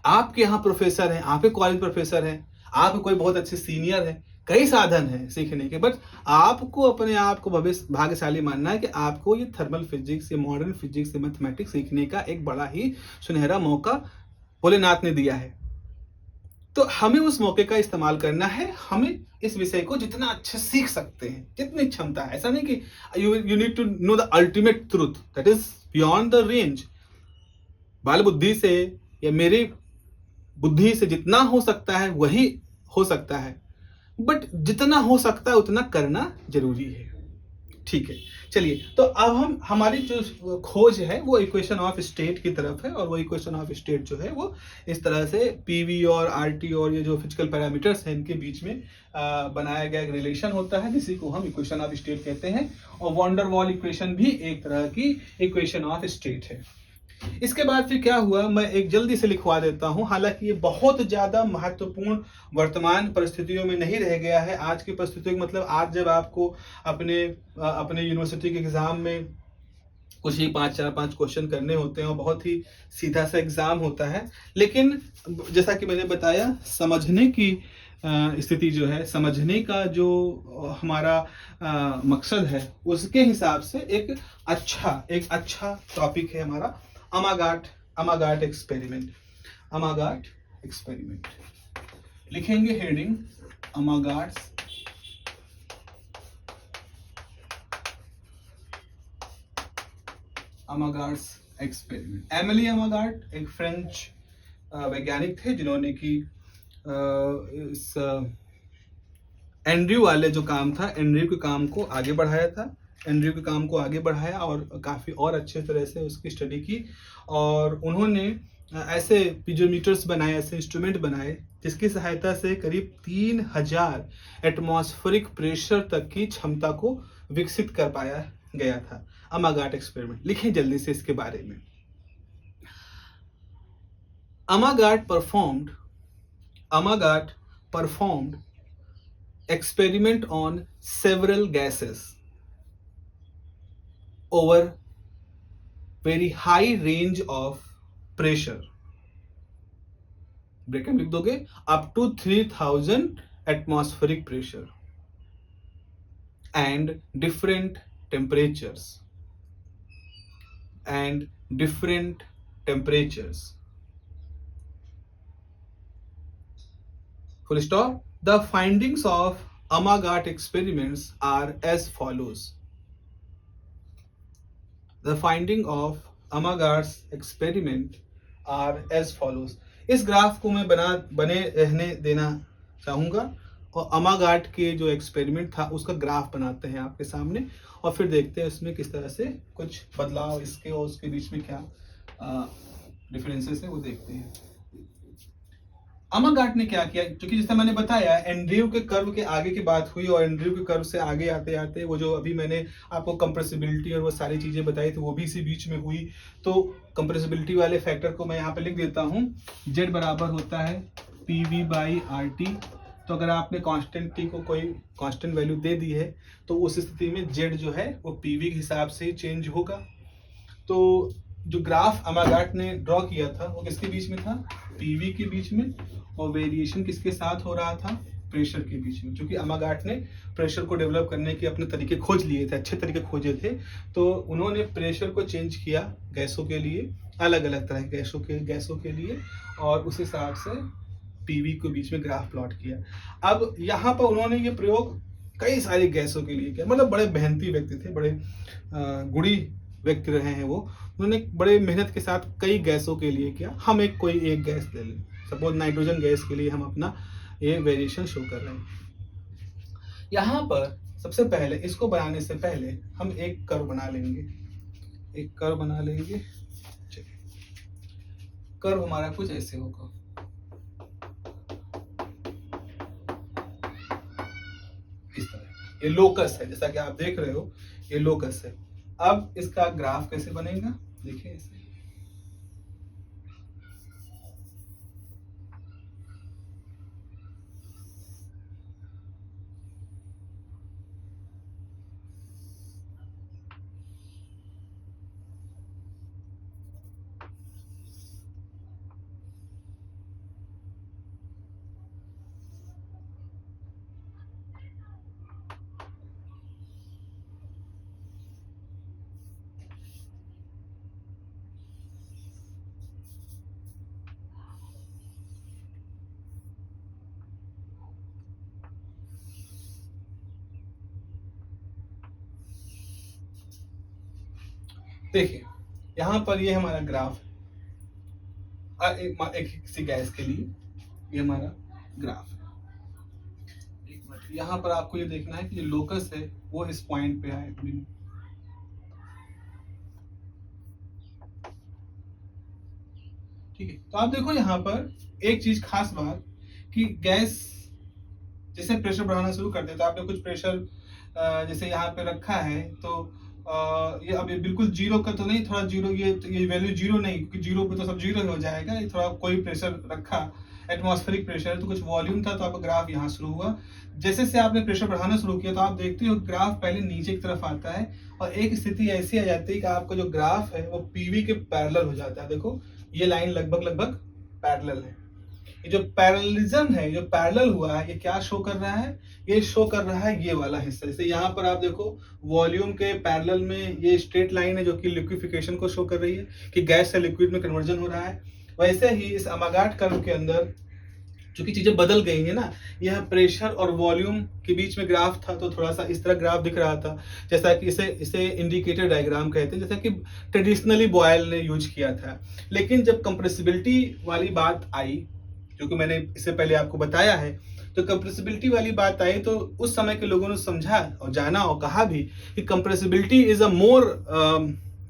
आपके यहाँ प्रोफेसर हैं, आपके कॉलेज प्रोफेसर हैं, आप कोई बहुत अच्छे सीनियर हैं, कई साधन हैं सीखने के। बट आपको अपने आप को भाग्यशाली मानना है कि आपको ये थर्मल फिजिक्स, ये मॉडर्न फिजिक्स, ये मैथमेटिक्स सीखने का एक बड़ा ही सुनहरा मौका भोलेनाथ ने दिया है। तो हमें उस मौके का इस्तेमाल करना है। हमें इस विषय को जितना अच्छे सीख सकते हैं, जितनी क्षमता है। ऐसा नहीं कि you need to know the ultimate truth that is beyond the range. बाल बुद्धि से या मेरी बुद्धि से जितना हो सकता है वही हो सकता है, बट जितना हो सकता है उतना करना जरूरी है। ठीक है, चलिए, तो अब हमारी जो खोज है वो इक्वेशन ऑफ स्टेट की तरफ है। और वो इक्वेशन ऑफ स्टेट जो है वो इस तरह से PV और RT और ये जो फिजिकल पैरामीटर्स हैं इनके बीच में बनाया गया एक रिलेशन होता है, जिसी को हम इक्वेशन ऑफ स्टेट कहते हैं। और वॉन डेर वाल इक्वेशन भी एक तरह की इक्वेशन ऑफ स्टेट है। इसके बाद फिर क्या हुआ, मैं एक जल्दी से लिखवा देता हूं, हालांकि ये बहुत ज्यादा महत्वपूर्ण वर्तमान परिस्थितियों में नहीं रह गया है। आज की परिस्थितियों का मतलब, आज जब आपको अपने यूनिवर्सिटी के एग्जाम में कुछ ही 5 क्वेश्चन करने होते हैं और बहुत ही सीधा सा एग्जाम होता है, लेकिन जैसा कि मैंने बताया, समझने की स्थिति जो है, समझने का जो हमारा मकसद है, उसके हिसाब से एक अच्छा टॉपिक है हमारा अमागाट एक्सपेरिमेंट। अमागाट एक्सपेरिमेंट लिखेंगे हेडिंग अमागाट्स एक्सपेरिमेंट। एमिली अमागाट एक फ्रेंच वैज्ञानिक थे जिन्होंने कि इस एंड्रयू वाले जो काम था, एंड्रयू के काम को आगे बढ़ाया था। एंड्रयू के काम को आगे बढ़ाया और काफ़ी और अच्छे तरह से उसकी स्टडी की। और उन्होंने ऐसे पीजोमीटर्स बनाए, ऐसे इंस्ट्रूमेंट बनाए जिसकी सहायता से करीब 3000 एटमॉस्फेरिक प्रेशर तक की क्षमता को विकसित कर पाया गया था। अमागाट एक्सपेरिमेंट लिखें जल्दी से इसके बारे में। Amagat performed experiment on several gases over very high range of pressure. Bracket लिख दोगे, up to 3000 atmospheric pressure and different temperatures full stop. The findings of Amagat experiments are as follows. The finding of Amagat's experiment are as follows. इस graph को मैं बने रहने देना चाहूँगा और अमागाट के जो एक्सपेरिमेंट था उसका ग्राफ बनाते हैं आपके सामने और फिर देखते हैं इसमें किस तरह से कुछ बदलाव इसके और उसके बीच में क्या डिफरेंसेस है वो देखते हैं। अमागाट ने क्या किया, क्योंकि जैसा मैंने बताया एंड्रयू के कर्व के आगे की बात हुई और एंड्रयू के कर्व से आगे आते आते वो जो अभी मैंने आपको कंप्रेसिबिलिटी और वो सारी चीजें बताई थी वो भी इसी बीच में हुई। तो कंप्रेसिबिलिटी वाले फैक्टर को मैं यहाँ पे लिख देता हूँ, Z बराबर होता है PV/RT। तो अगर आपने कांस्टेंट T को कोई कांस्टेंट वैल्यू दे दी है तो उस स्थिति में Z जो है वो PV के हिसाब से चेंज होगा। तो जो ग्राफ अमागाट ने ड्रॉ किया था वो किसके बीच में था, PV के बीच में, और वेरिएशन किसके साथ हो रहा था, प्रेशर के बीच में। क्योंकि अमागाट ने प्रेशर को डेवलप करने के अपने तरीके खोज लिए थे, अच्छे तरीके खोजे थे, तो उन्होंने प्रेशर को चेंज किया गैसों के लिए, अलग अलग तरह के गैसों के लिए, और उस हिसाब से PV के बीच में ग्राफ प्लॉट किया। अब यहाँ पर उन्होंने ये प्रयोग कई सारी गैसों के लिए किया, मतलब बड़े मेहनती व्यक्ति थे, बड़े गुणी व्यक्ति रहे हैं वो। उन्होंने बड़े मेहनत के साथ कई गैसों के लिए किया। हम कोई एक गैस ले लें, सपोज नाइट्रोजन गैस के लिए हम अपना ये वेरिएशन शो कर रहे हैं। यहाँ पर सबसे पहले इसको बनाने से पहले हम एक कर्व बना लेंगे, चलिए कर्व हमारा कुछ ऐसे होगा। इस तरह ये लोकस है, जैसा कि आप देख रहे हो ये लोकस है। अब इसका ग्राफ कैसे बनेगा, देखिए ऐसे। देखिए यहाँ पर ये हमारा ग्राफ है, एक किसी गैस के लिए ये हमारा ग्राफ है। एक मिनट, यहाँ पर आपको ये देखना है कि जो लोकस है वो इस पॉइंट पे आए। ठीक है, तो आप देखो यहाँ पर एक चीज खास बात कि गैस जैसे प्रेशर बढ़ाना शुरू कर देता है, आपने कुछ प्रेशर जैसे यहाँ पे रखा है, तो ये अब ये बिल्कुल जीरो का तो नहीं, थोड़ा जीरो, ये वैल्यू जीरो नहीं, क्योंकि जीरो पे तो सब जीरो हो जाएगा। ये थोड़ा कोई प्रेशर रखा, एटमॉस्फेरिक प्रेशर, तो कुछ वॉल्यूम था, तो आपका ग्राफ यहाँ शुरू हुआ। जैसे से आपने प्रेशर बढ़ाना शुरू किया तो आप देखते हो ग्राफ पहले नीचे की तरफ आता है और एक स्थिति ऐसी आ जाती है कि आपका जो ग्राफ है वो PV के पैरेलल हो जाता है। देखो ये लाइन लगभग पैरेलल है। ये जो पैरेललिज्म है, जो पैरेलल हुआ है, ये क्या शो कर रहा है, ये शो कर रहा है ये वाला हिस्सा। जैसे यहाँ पर आप देखो वॉल्यूम के पैरेलल में ये स्ट्रेट लाइन है जो कि लिक्विफिकेशन को शो कर रही है कि गैस से लिक्विड में कन्वर्जन हो रहा है। वैसे ही इस अमागाट कर्व के अंदर चूंकि चीजें बदल गई है ना, यह प्रेशर और वॉल्यूम के बीच में ग्राफ था तो थोड़ा सा इस तरह ग्राफ दिख रहा था, जैसा कि इसे इसे इंडिकेटर डायग्राम कहते हैं, जैसा कि ट्रेडिशनली बॉयल ने यूज किया था। लेकिन जब कंप्रेसिबिलिटी वाली बात आई, जो कि मैंने इससे पहले आपको बताया है, तो कंप्रेसिबिलिटी वाली बात आई तो उस समय के लोगों ने समझा और जाना और कहा भी कि compressibility is a more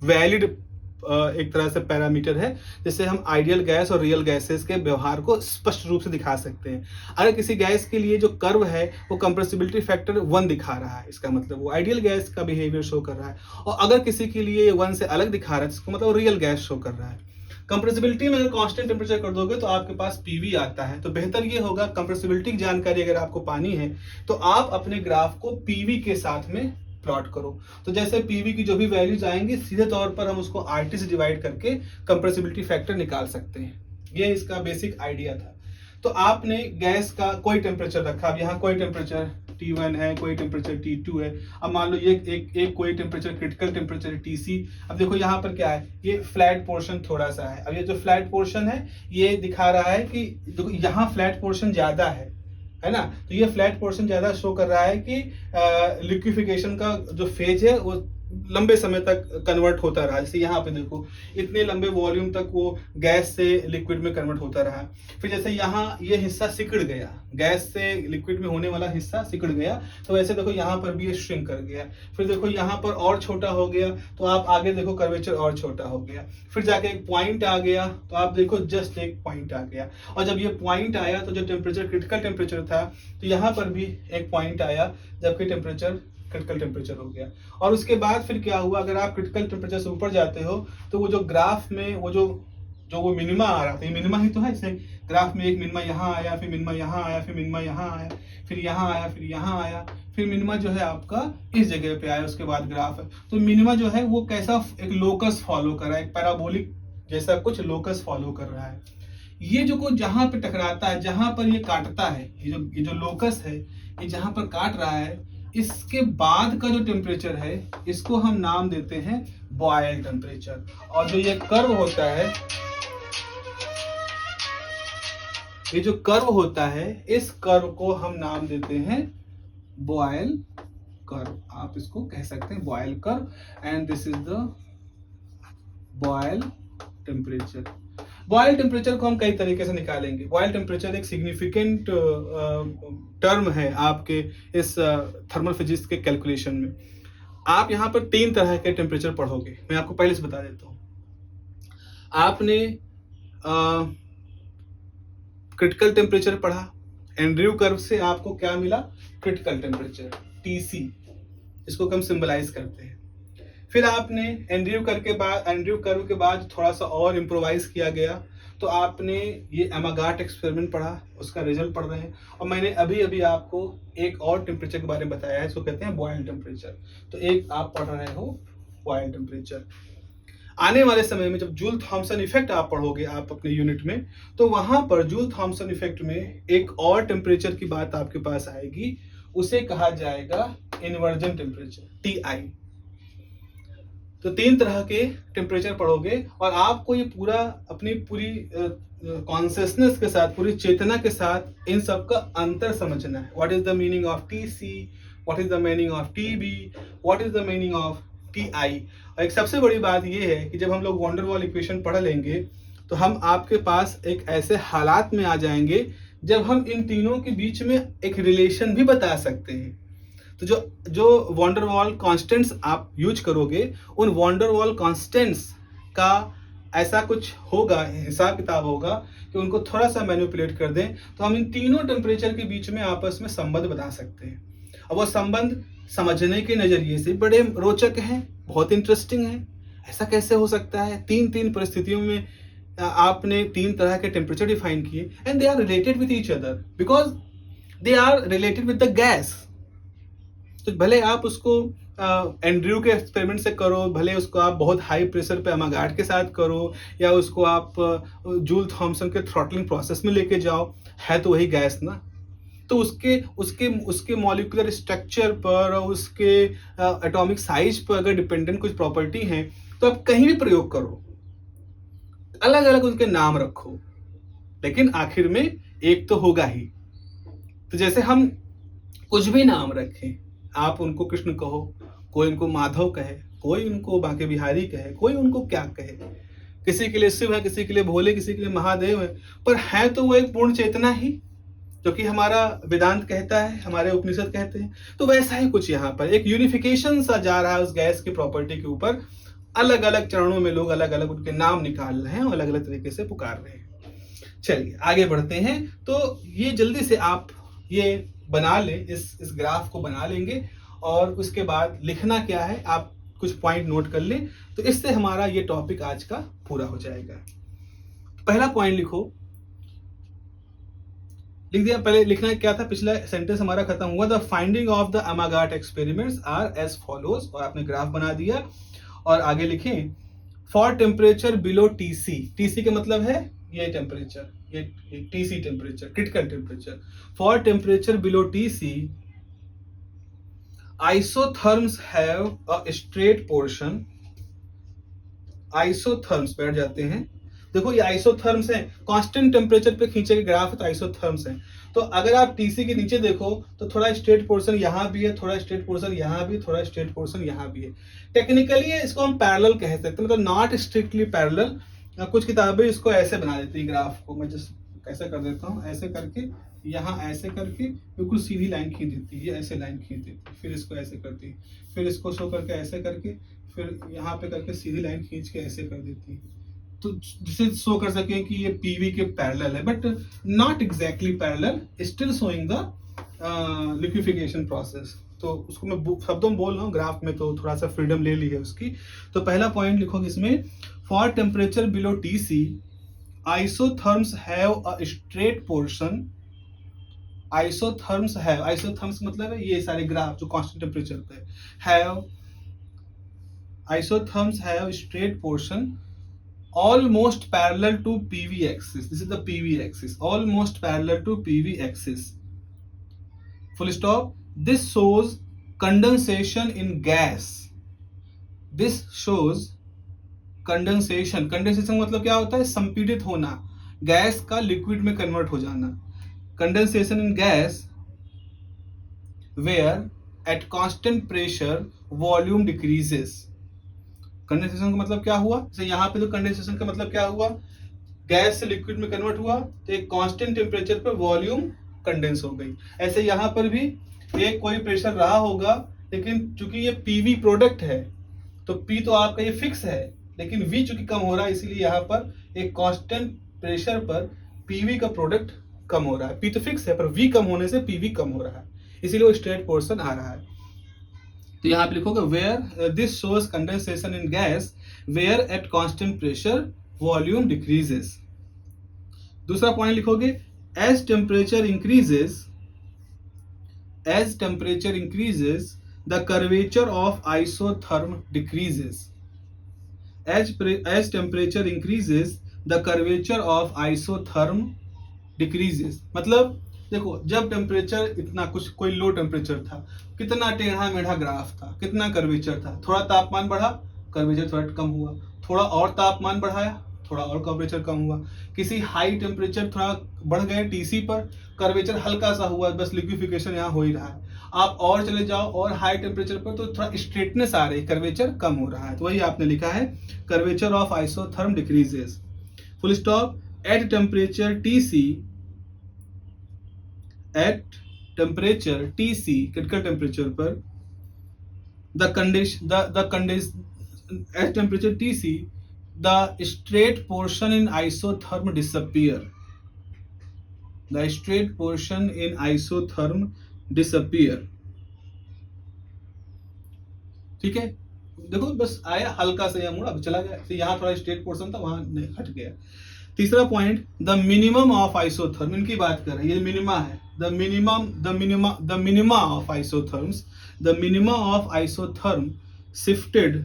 valid एक तरह से पैरामीटर है, जिससे हम आइडियल गैस और रियल गैसेस के व्यवहार को स्पष्ट रूप से दिखा सकते हैं। अगर किसी गैस के लिए जो कर्व है वो कंप्रेसिबिलिटी फैक्टर 1 दिखा रहा है, इसका मतलब वो आइडियल गैस का बिहेवियर शो कर रहा है, और अगर किसी के लिए 1 से अलग दिखा रहा है, इसका मतलब रियल गैस शो कर रहा है। कंप्रेसिबिलिटी में अगर कांस्टेंट टेम्परेचर कर दोगे तो आपके पास पीवी आता है, तो बेहतर ये होगा, कंप्रेसिबिलिटी की जानकारी अगर आपको पानी है तो आप अपने ग्राफ को पीवी के साथ में प्लॉट करो। तो जैसे पीवी की जो भी वैल्यूज आएंगी सीधे तौर पर हम उसको आरटी से डिवाइड करके कंप्रेसिबिलिटी फैक्टर निकाल सकते हैं। ये इसका बेसिक आइडिया था। तो आपने गैस का कोई टेम्परेचर रखा, अब यहाँ कोई टेम्परेचर T1 है, कोई टेम्परेचर T2 है, अब मान लो ये एक कोई टेम्परेचर क्रिटिकल टेम्परेचर TC। अब देखो यहाँ पर क्या है, ये फ्लैट पोर्शन थोड़ा सा है। अब ये जो फ्लैट पोर्शन है ये दिखा रहा है कि देखो यहाँ फ्लैट पोर्शन ज्यादा है ना, तो ये फ्लैट पोर्शन ज्यादा शो कर रहा है कि लिक्विफिकेशन का जो फेज है वो लंबे समय तक कन्वर्ट होता रहा। जैसे यहाँ पे देखो इतने लंबे वॉल्यूम तक वो गैस से लिक्विड में कन्वर्ट होता रहा। फिर जैसे यहाँ ये हिस्सा सिकुड़ गया, गैस से लिक्विड में होने वाला हिस्सा सिकुड़ गया, तो वैसे देखो यहाँ पर भी ये श्रिंक कर गया। फिर देखो यहाँ पर और छोटा हो गया, तो आप आगे देखो कर्वेचर और छोटा हो गया। फिर जाके एक पॉइंट आ गया, तो आप देखो जस्ट एक पॉइंट आ गया। और जब ये पॉइंट आया तो जो टेम्परेचर क्रिटिकल टेम्परेचर था, तो यहाँ पर भी एक पॉइंट आया, जबकि टेम्परेचर क्रिटिकल टेम्परेचर हो गया। और उसके बाद फिर क्या हुआ, अगर आप क्रिटिकल टेम्परेचर से ऊपर जाते हो तो वो जो ग्राफ में वो मिनिमा आ रहा था, ये मिनिमा ही तो है, इसे ग्राफ में एक मिनिमा यहाँ आया, फिर मिनिमा यहाँ आया, फिर मिनिमा यहाँ आया, फिर यहाँ आया, फिर यहाँ आया, फिर मिनिमा जो है आपका इस जगह पे आया, उसके बाद ग्राफ है। तो मिनिमा जो है वो कैसा एक लोकस फॉलो कर रहा है, एक पैराबोलिक जैसा कुछ लोकस फॉलो कर रहा है। ये जो को जहां पे टकराता है, जहां पर ये काटता है, ये जो लोकस है, ये जहां पर काट रहा है, इसके बाद का जो टेम्परेचर है इसको हम नाम देते हैं बॉयल टेम्परेचर। और जो ये कर्व होता है, ये जो कर्व होता है, इस कर्व को हम नाम देते हैं बॉयल कर्व। आप इसको कह सकते हैं Boyle curve, and this is the Boyle temperature. Boyle temperature को हम कई तरीके से निकालेंगे। बॉयल टेम्परेचर एक सिग्निफिकेंट टर्म है आपके इस थर्मल फिजिक्स के कैलकुलेशन में। आप यहाँ पर 3 तरह के टेम्परेचर पढ़ोगे, मैं आपको पहले से बता देता हूँ। आपने क्रिटिकल टेम्परेचर पढ़ा, एंड्रयू कर्व से आपको क्या मिला, क्रिटिकल टेम्परेचर TC, इसको हम सिंबलाइज करते हैं। फिर आपने एंड्रयू कर्व के बाद थोड़ा सा और इम्प्रोवाइज किया गया, तो आपने ये अमागाट एक्सपेरिमेंट पढ़ा, उसका रिजल्ट पढ़ रहे हैं। और मैंने अभी अभी आपको एक और टेम्परेचर के बारे में बताया है, इसको कहते हैं बॉयल टेम्परेचर। तो एक आप पढ़ रहे हो बॉयल टेम्परेचर। आने वाले समय में जब जूल थॉमसन इफेक्ट आप पढ़ोगे आप अपने यूनिट में, तो वहां पर जूल थॉमसन इफेक्ट में एक और टेम्परेचर की बात आपके पास आएगी, उसे कहा जाएगा इन्वर्जन टेम्परेचर, TI। तो 3 तरह के टेम्परेचर पढ़ोगे, और आपको ये पूरा अपनी पूरी कॉन्शियसनेस के साथ, पूरी चेतना के साथ इन सब का अंतर समझना है। What is the meaning of TC, what is the meaning of TB, what is the meaning of TI। और एक सबसे बड़ी बात ये है कि जब हम लोग वॉन्डर वॉल इक्वेशन पढ़ लेंगे तो हम आपके पास एक ऐसे हालात में आ जाएंगे जब हम इन तीनों के बीच में एक रिलेशन भी बता सकते हैं। तो जो वॉन्डर वॉल कॉन्स्टेंट्स आप यूज करोगे, उन वॉन्डर वॉल कॉन्स्टेंट्स का ऐसा कुछ होगा, हिसाब किताब होगा कि उनको थोड़ा सा मैनिपुलेट कर दें तो हम इन तीनों टेम्परेचर के बीच में आपस में संबंध बता सकते हैं। और वो संबंध समझने के नजरिए से बड़े रोचक हैं, बहुत इंटरेस्टिंग है। ऐसा कैसे हो सकता है, 3 परिस्थितियों में आपने 3 तरह के टेम्परेचर डिफाइन किए, and they are related with each other because they are related with the gas. तो भले आप उसको एंड्रयू के एक्सपेरिमेंट से करो, भले उसको आप बहुत हाई प्रेशर पे अमागाट के साथ करो, या उसको आप जूल थॉमसन के थ्रॉटलिंग प्रोसेस में लेके जाओ, है तो वही गैस ना। तो उसके मॉलिक्यूलर स्ट्रक्चर पर और उसके एटॉमिक साइज पर अगर डिपेंडेंट कुछ प्रॉपर्टी है तो आप कहीं भी प्रयोग करो, अलग अलग उनके नाम रखो, लेकिन आखिर में एक तो होगा ही। तो जैसे हम कुछ भी नाम रखें, आप उनको कृष्ण कहो, कोई उनको माधव कहे, कोई उनको बांके बिहारी कहे, कोई उनको क्या कहे, किसी के लिए शिव है, किसी के लिए भोले, किसी के लिए महादेव है, पर है तो वो एक पूर्ण चेतना ही, जो कि हमारा वेदांत कहता है, हमारे उपनिषद कहते हैं। तो वैसा ही कुछ यहाँ पर एक यूनिफिकेशन सा जा रहा है उस गैस की प्रॉपर्टी के ऊपर। अलग अलग चरणों में लोग अलग अलग उनके नाम निकाल रहे हैं और अलग अलग तरीके से पुकार रहे हैं। चलिए आगे बढ़ते हैं। तो ये जल्दी से आप ये बना लें, इस ग्राफ को बना लेंगे और उसके बाद लिखना क्या है आप कुछ पॉइंट नोट कर लें, तो इससे हमारा ये टॉपिक आज का पूरा हो जाएगा। पहला पॉइंट लिखो, लिख दिया। पहले लिखना क्या था, पिछला सेंटेंस हमारा खत्म हुआ, the finding of the Amagat experiments are as follows, और आपने ग्राफ बना दिया। और आगे लिखें, for temperature below TC, TC का मतलब है ये टेम्परेचर, ये TC temperature, critical temperature. For temperature below TC isotherms have a straight portion, isotherms बैठ जाते हैं। देखो ये आइसोथर्म्स हैं, कांस्टेंट टेम्परेचर पे खींचे गए ग्राफ है तो आइसोथर्म्स हैं। तो अगर आप टीसी के नीचे देखो तो थोड़ा स्ट्रेट पोर्शन यहाँ भी है, थोड़ा स्ट्रेट पोर्शन यहाँ भी, थोड़ा स्ट्रेट पोर्शन यहाँ भी है। टेक्निकली इसको हम पैरेलल कह सकते हैं, मतलब नॉट स्ट्रिक्टली पैरेलल। कुछ किताबें इसको ऐसे बना देती है, ग्राफ को मैं जस्ट ऐसे कर देता हूँ, ऐसे करके यहाँ ऐसे करके बिल्कुल सीधी लाइन खींच देती है, ऐसे लाइन खींच देती है, फिर इसको ऐसे करती है, फिर इसको शो करके ऐसे करके, फिर यहाँ पे करके सीधी लाइन खींच के ऐसे कर देती है, तो जिसे शो कर सके कि ये पीवी के पैरेलल है, but not exactly parallel, still showing the liquefaction process. तो उसको मैं शब्दों में बोल रहा हूँ, ग्राफ में तो थोड़ा सा फ्रीडम ले ली है उसकी। तो पहला पॉइंट लिखो इसमें, for temperature below TC isotherms have a straight portion, isotherms have, isotherms मतलब है ये सारे ग्राफ जो कांस्टेंट टेम्परेचर पे have, isotherms have straight portion almost parallel to PV axis. This is the PV axis, almost parallel to PV axis. Full stop. This shows condensation in gas. This shows condensation. Condensation मतलब क्या होता है, संपीड़ित होना, gas का liquid में convert हो जाना। Condensation in gas where at constant pressure volume decreases. Condensation का मतलब क्या हुआ, जैसे यहाँ पे तो कंडेंसेशन का मतलब क्या हुआ, गैस से लिक्विड में कन्वर्ट हुआ तो एक कांस्टेंट टेम्परेचर पर वॉल्यूम कंडेंस हो गई। ऐसे यहाँ पर भी एक कोई प्रेशर रहा होगा, लेकिन चूंकि ये पीवी प्रोडक्ट है तो पी तो आपका ये फिक्स है, लेकिन वी चूंकि कम हो रहा है, इसीलिए यहाँ पर एक कांस्टेंट प्रेशर पर पीवी का प्रोडक्ट कम हो रहा है। पी तो फिक्स है पर वी कम होने से पीवी कम हो रहा है, इसीलिए वो स्ट्रेट पोर्शन आ रहा है। तो यहाँ पे लिखोगे where this shows condensation in gas where at constant pressure volume decreases. दूसरा पॉइंट लिखोगे, as temperature increases the curvature of isotherm decreases. As temperature increases the curvature of isotherm decreases, मतलब देखो जब टेम्परेचर इतना कुछ कोई लो टेम्परेचर था, कितना टेढ़ा मेढ़ा ग्राफ था, कितना कर्वेचर था, थोड़ा तापमान बढ़ा कर्वेचर थोड़ा कम हुआ, थोड़ा और तापमान बढ़ाया थोड़ा और कर्वेचर कम हुआ, किसी हाई टेम्परेचर थोड़ा बढ़ गए टीसी पर, कर्वेचर हल्का सा हुआ, बस लिक्विफिकेशन यहाँ हो ही रहा है। आप और चले जाओ और हाई टेम्परेचर पर तो थोड़ा स्ट्रेटनेस आ रही, कर्वेचर कम हो रहा है। तो वही आपने लिखा है, curvature of isotherm decreases. Full stop. At temperature TC, at temperature TC, critical temperature पर at temperature TC the straight portion in isotherm disappear, the straight portion in isotherm disappear। ठीक है, देखो बस आया हल्का सा यहाँ मुड़ा, अब चला गया, तो यहाँ थोड़ा स्ट्रेट पोर्शन था वहां हट गया। तीसरा point, the minimum of isotherm, इनकी बात कर रहे हैं, ये मिनिमा है, the minima of isotherms, the minima of isotherm shifted,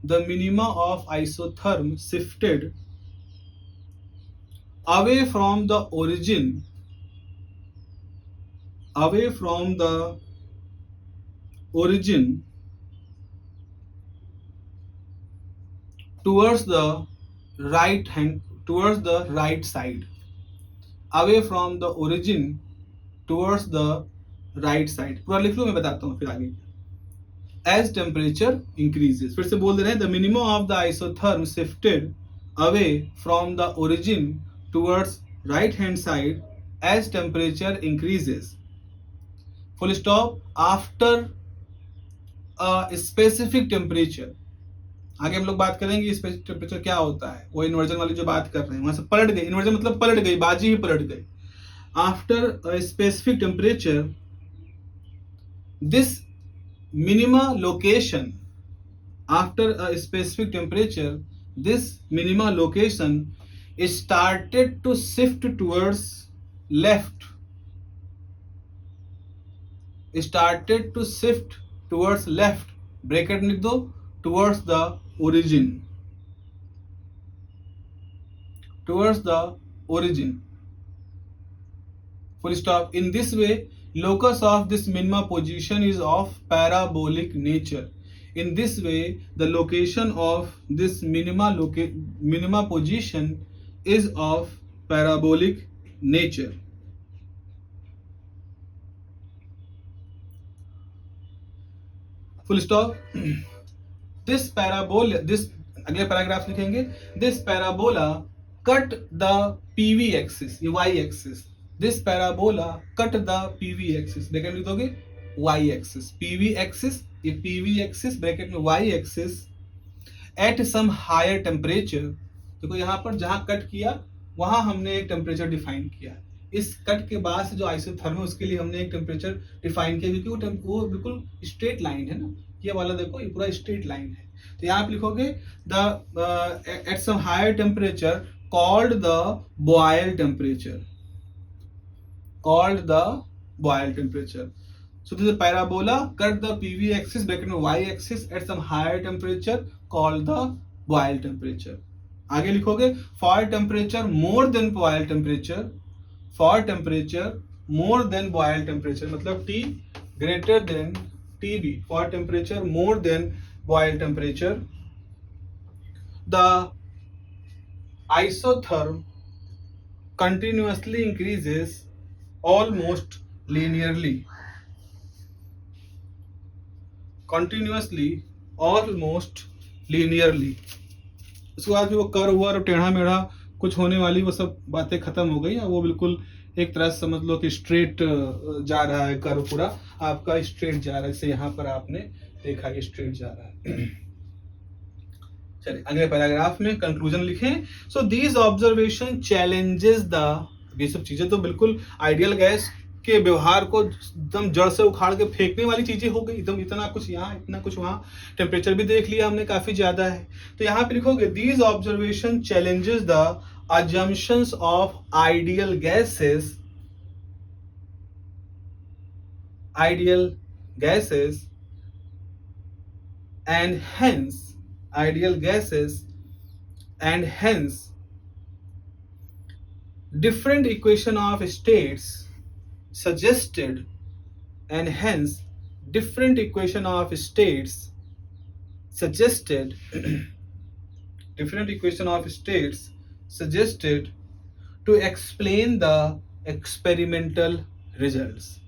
the minima of isotherm shifted away from the origin, away from the origin towards the right hand, towards the right side, away from the origin towards the right side. पूरा लिख लो, मैं बताता हूँ फिर आगे। As temperature increases, फिर से बोल दे रहे हैं, the minimum of the isotherm shifted away from the origin towards right hand side as temperature increases, full stop, after specific temperature. आगे हम लोग बात करेंगे स्पेसिफिक टेम्परेचर क्या होता है, वो इन्वर्जन वाली जो बात कर रहे हैं वहां से पलट गई, इन्वर्जन मतलब पलट गई, बाजी ही पलट गई। After specific temperature this minima location, after a specific temperature this minima location is started to shift towards left, started to shift towards left, bracket लिख दो, towards the origin, towards the origin, full stop. In this way locus of this minima position is of parabolic nature. In this way the location of this minima position is of parabolic nature. Full stop. this parabola, this अगले paragraph लिखेंगे, this parabola cut the PV axis, ये y axis, this parabola cut the PV axis, bracket लिख दोगे y axis, PV axis, ये PV axis bracket में y axis at some higher temperature। देखो यहाँ पर जहाँ कट किया वहां हमने एक टेम्परेचर डिफाइन किया, इस कट के बाद से जो आइसोथर्म है उसके लिए हमने एक टेम्परेचर डिफाइन किया, क्योंकि वो बिल्कुल स्ट्रेट लाइन है ना, ये वाला देखो ये पूरा स्ट्रेट लाइन है। तो यहाँ पे लिखोगे the at some higher temperature called the Boyle temperature, called the boil temperature. So this is a parabola cut the PV axis bracket में y axis at some higher temperature called the boil temperature. आगे लिखोगे for temperature more than boil temperature, for temperature more than boil temperature मतलब T greater than TB, for temperature more than boil temperature the isotherm continuously increases almost linearly, continuously almost linearly। उसके बाद वो curve हुआ और टेढ़ा मेढ़ा कुछ होने वाली वो सब बातें खत्म हो गई, वो बिल्कुल एक तरह से समझ लो कि स्ट्रेट जा रहा है, कर्व पूरा आपका स्ट्रेट जा रहा है, जैसे यहाँ पर आपने देखा कि स्ट्रेट जा रहा है। चलिए अगले पैराग्राफ में कंक्लूजन लिखें। So these observation challenges the, ये सब चीजें तो बिल्कुल आइडियल गैस के व्यवहार को एकदम जड़ से उखाड़ के फेंकने वाली चीजें हो गई, एकदम इतना कुछ यहाँ इतना कुछ वहाँ, टेम्परेचर भी देख लिया हमने काफी ज्यादा है। तो यहाँ पे लिखोगे these observation challenges the assumptions of ideal gases and hence different equation of states suggested to explain the experimental results,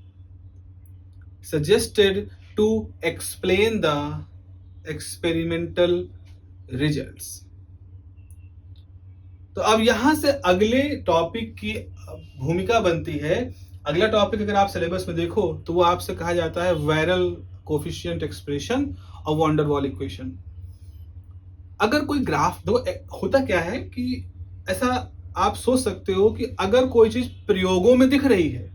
तो अब यहां से अगले टॉपिक की भूमिका बनती है। अगला टॉपिक अगर आप सिलेबस में देखो तो वो आपसे कहा जाता है वायरल कोफिशिएंट एक्सप्रेशन और वॉन डेर वाल इक्वेशन। अगर कोई ग्राफ दो, होता क्या है कि ऐसा आप सोच सकते हो कि अगर कोई चीज प्रयोगों में दिख रही है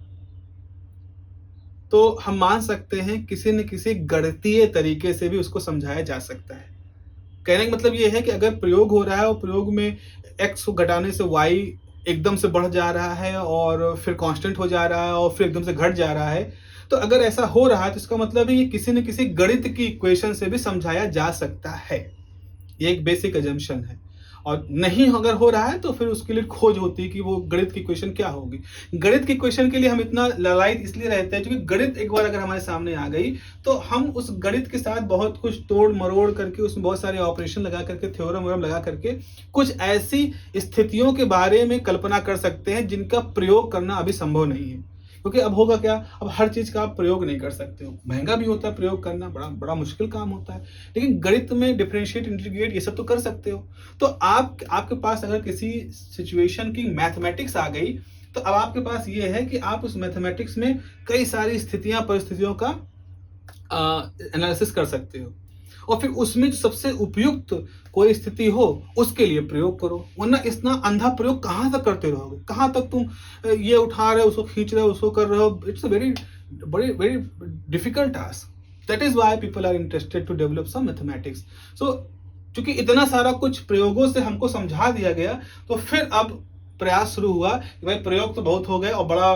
तो हम मान सकते हैं किसी न किसी गणितीय तरीके से भी उसको समझाया जा सकता है। कहने का मतलब ये है कि अगर प्रयोग हो रहा है और प्रयोग में x को घटाने से y एकदम से बढ़ जा रहा है और फिर कांस्टेंट हो जा रहा है और फिर एकदम से घट जा रहा है, तो अगर ऐसा हो रहा है तो इसका मतलब है कि किसी न किसी गणित की इक्वेशन से भी समझाया जा सकता है। ये एक बेसिक अजम्पशन है। और नहीं अगर हो रहा है तो फिर उसके लिए खोज होती है कि वो गणित की क्वेश्चन क्या होगी। गणित की क्वेश्चन के लिए हम इतना ललायत इसलिए रहते हैं क्योंकि गणित एक बार अगर हमारे सामने आ गई तो हम उस गणित के साथ बहुत कुछ तोड़ मरोड़ करके उसमें बहुत सारे ऑपरेशन लगा करके थ्योरम वोरम लगा करके कुछ ऐसी स्थितियों के बारे में कल्पना कर सकते हैं जिनका प्रयोग करना अभी संभव नहीं है। क्योंकि अब होगा क्या, अब हर चीज का आप प्रयोग नहीं कर सकते हो, महंगा भी होता है प्रयोग करना, बड़ा बड़ा मुश्किल काम होता है। लेकिन गणित में डिफरेंशिएट इंटीग्रेट ये सब तो कर सकते हो। तो आपके पास अगर किसी सिचुएशन की मैथमेटिक्स आ गई तो अब आपके पास ये है कि आप उस मैथमेटिक्स में कई सारी स्थितियां परिस्थितियों का एनालिसिस कर सकते हो और फिर उसमें जो सबसे उपयुक्त कोई स्थिति हो उसके लिए प्रयोग करो। वरना इतना अंधा प्रयोग कहाँ तक करते रहोगे, कहाँ तक तुम ये उठा रहे हो उसको खींच रहे हो उसको कर रहे हो। It's a very very very difficult task. That is why people are interested to develop some mathematics. So चूंकि इतना सारा कुछ प्रयोगों से हमको समझा दिया गया तो फिर अब प्रयास शुरू हुआ कि भाई प्रयोग तो बहुत हो गए और बड़ा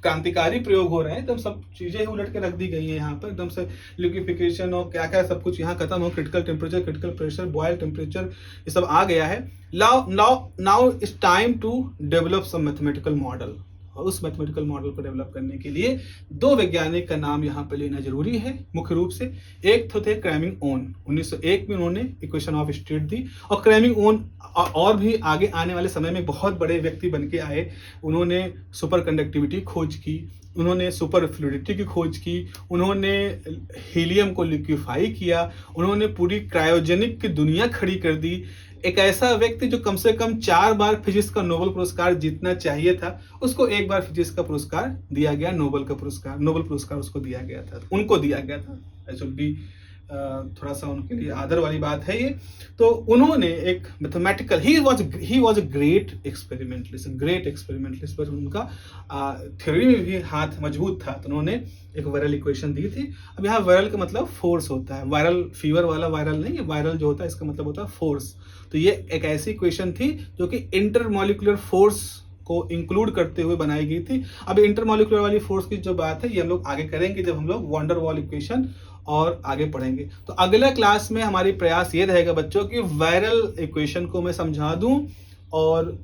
क्रांतिकारी प्रयोग हो रहे हैं, एकदम सब चीजें ही उलट के रख दी गई हैं यहाँ पर, एकदम से लिक्विफिकेशन और क्या क्या सब कुछ यहाँ खत्म हो, critical temperature, critical pressure, Boyle temperature, ये सब आ गया है। Now it's time to develop some mathematical model. और उस मैथमेटिकल मॉडल को डेवलप करने के लिए दो वैज्ञानिक का नाम यहाँ पर लेना जरूरी है मुख्य रूप से। एक तो थे क्रैमिंग ओन, 1901 में उन्होंने इक्वेशन ऑफ स्टेट दी। और क्रैमिंग ओन और भी आगे आने वाले समय में बहुत बड़े व्यक्ति बन के आए। उन्होंने सुपर कंडक्टिविटी खोज की, उन्होंने सुपर फ्लूइडिटी की खोज की, उन्होंने हीलियम को लिक्विफाई किया, उन्होंने पूरी क्रायोजेनिक की दुनिया खड़ी कर दी। एक ऐसा व्यक्ति जो कम से कम 4 बार फिजिक्स का नोबेल पुरस्कार जीतना चाहिए था, उसको एक बार फिजिक्स का पुरस्कार दिया गया, नोबेल पुरस्कार उसको दिया गया था, उनको दिया गया था। शुड बी थोड़ा सा उनके लिए आदर वाली बात है ये। तो उन्होंने एक mathematical, he was a great experimentalist, पर उनका थ्योरी में भी हाथ मजबूत था। तो उन्होंने एक वायरल इक्वेशन दी थी। अब यहाँ वायरल का मतलब फोर्स होता है, वायरल फीवर वाला वायरल नहीं है, वायरल जो होता है इसका मतलब होता है फोर्स। तो ये एक ऐसी इक्वेशन थी जो कि इंटरमॉलिक्यूलर फोर्स को इंक्लूड करते हुए बनाई गई थी। अब इंटरमॉलिक्यूलर वाली फोर्स की जो बात है ये हम लोग आगे करेंगे जब हम लोग वॉन्डर वॉल इक्वेशन और आगे पढ़ेंगे। तो अगले क्लास में हमारी प्रयास ये रहेगा बच्चों कि वायरल इक्वेशन को मैं समझा दूं और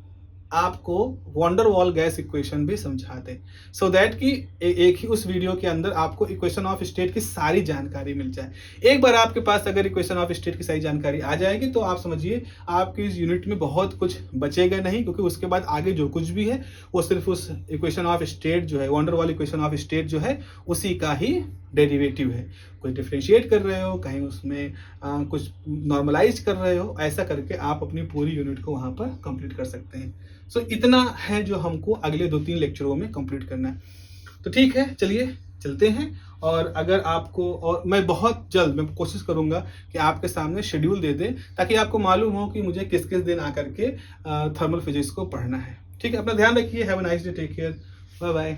आपको वॉन्डर वॉल गैस इक्वेशन भी समझा दें, सो दैट कि एक ही उस वीडियो के अंदर आपको इक्वेशन ऑफ स्टेट की सारी जानकारी मिल जाए। एक बार आपके पास अगर इक्वेशन ऑफ स्टेट की सारी जानकारी आ जाएगी तो आप समझिए आपकी इस यूनिट में बहुत कुछ बचेगा नहीं, क्योंकि उसके बाद आगे जो कुछ भी है वो सिर्फ उस इक्वेशन ऑफ स्टेट जो है, van der Waals equation of state जो है उसी का ही डेरिवेटिव है। कोई डिफरेंशिएट कर रहे हो, कहीं उसमें कुछ नॉर्मलाइज कर रहे हो, ऐसा करके आप अपनी पूरी यूनिट को वहाँ पर कंप्लीट कर सकते हैं। सो इतना है जो हमको अगले 2-3 लेक्चरों में कंप्लीट करना है। तो ठीक है, चलिए चलते हैं। और अगर आपको, और मैं बहुत जल्द मैं कोशिश करूंगा कि आपके सामने शेड्यूल दे दें ताकि आपको मालूम हो कि मुझे किस किस दिन आकर के थर्मल फिजिक्स को पढ़ना है। ठीक है, अपना ध्यान रखिए। Have a nice day, take care, bye bye.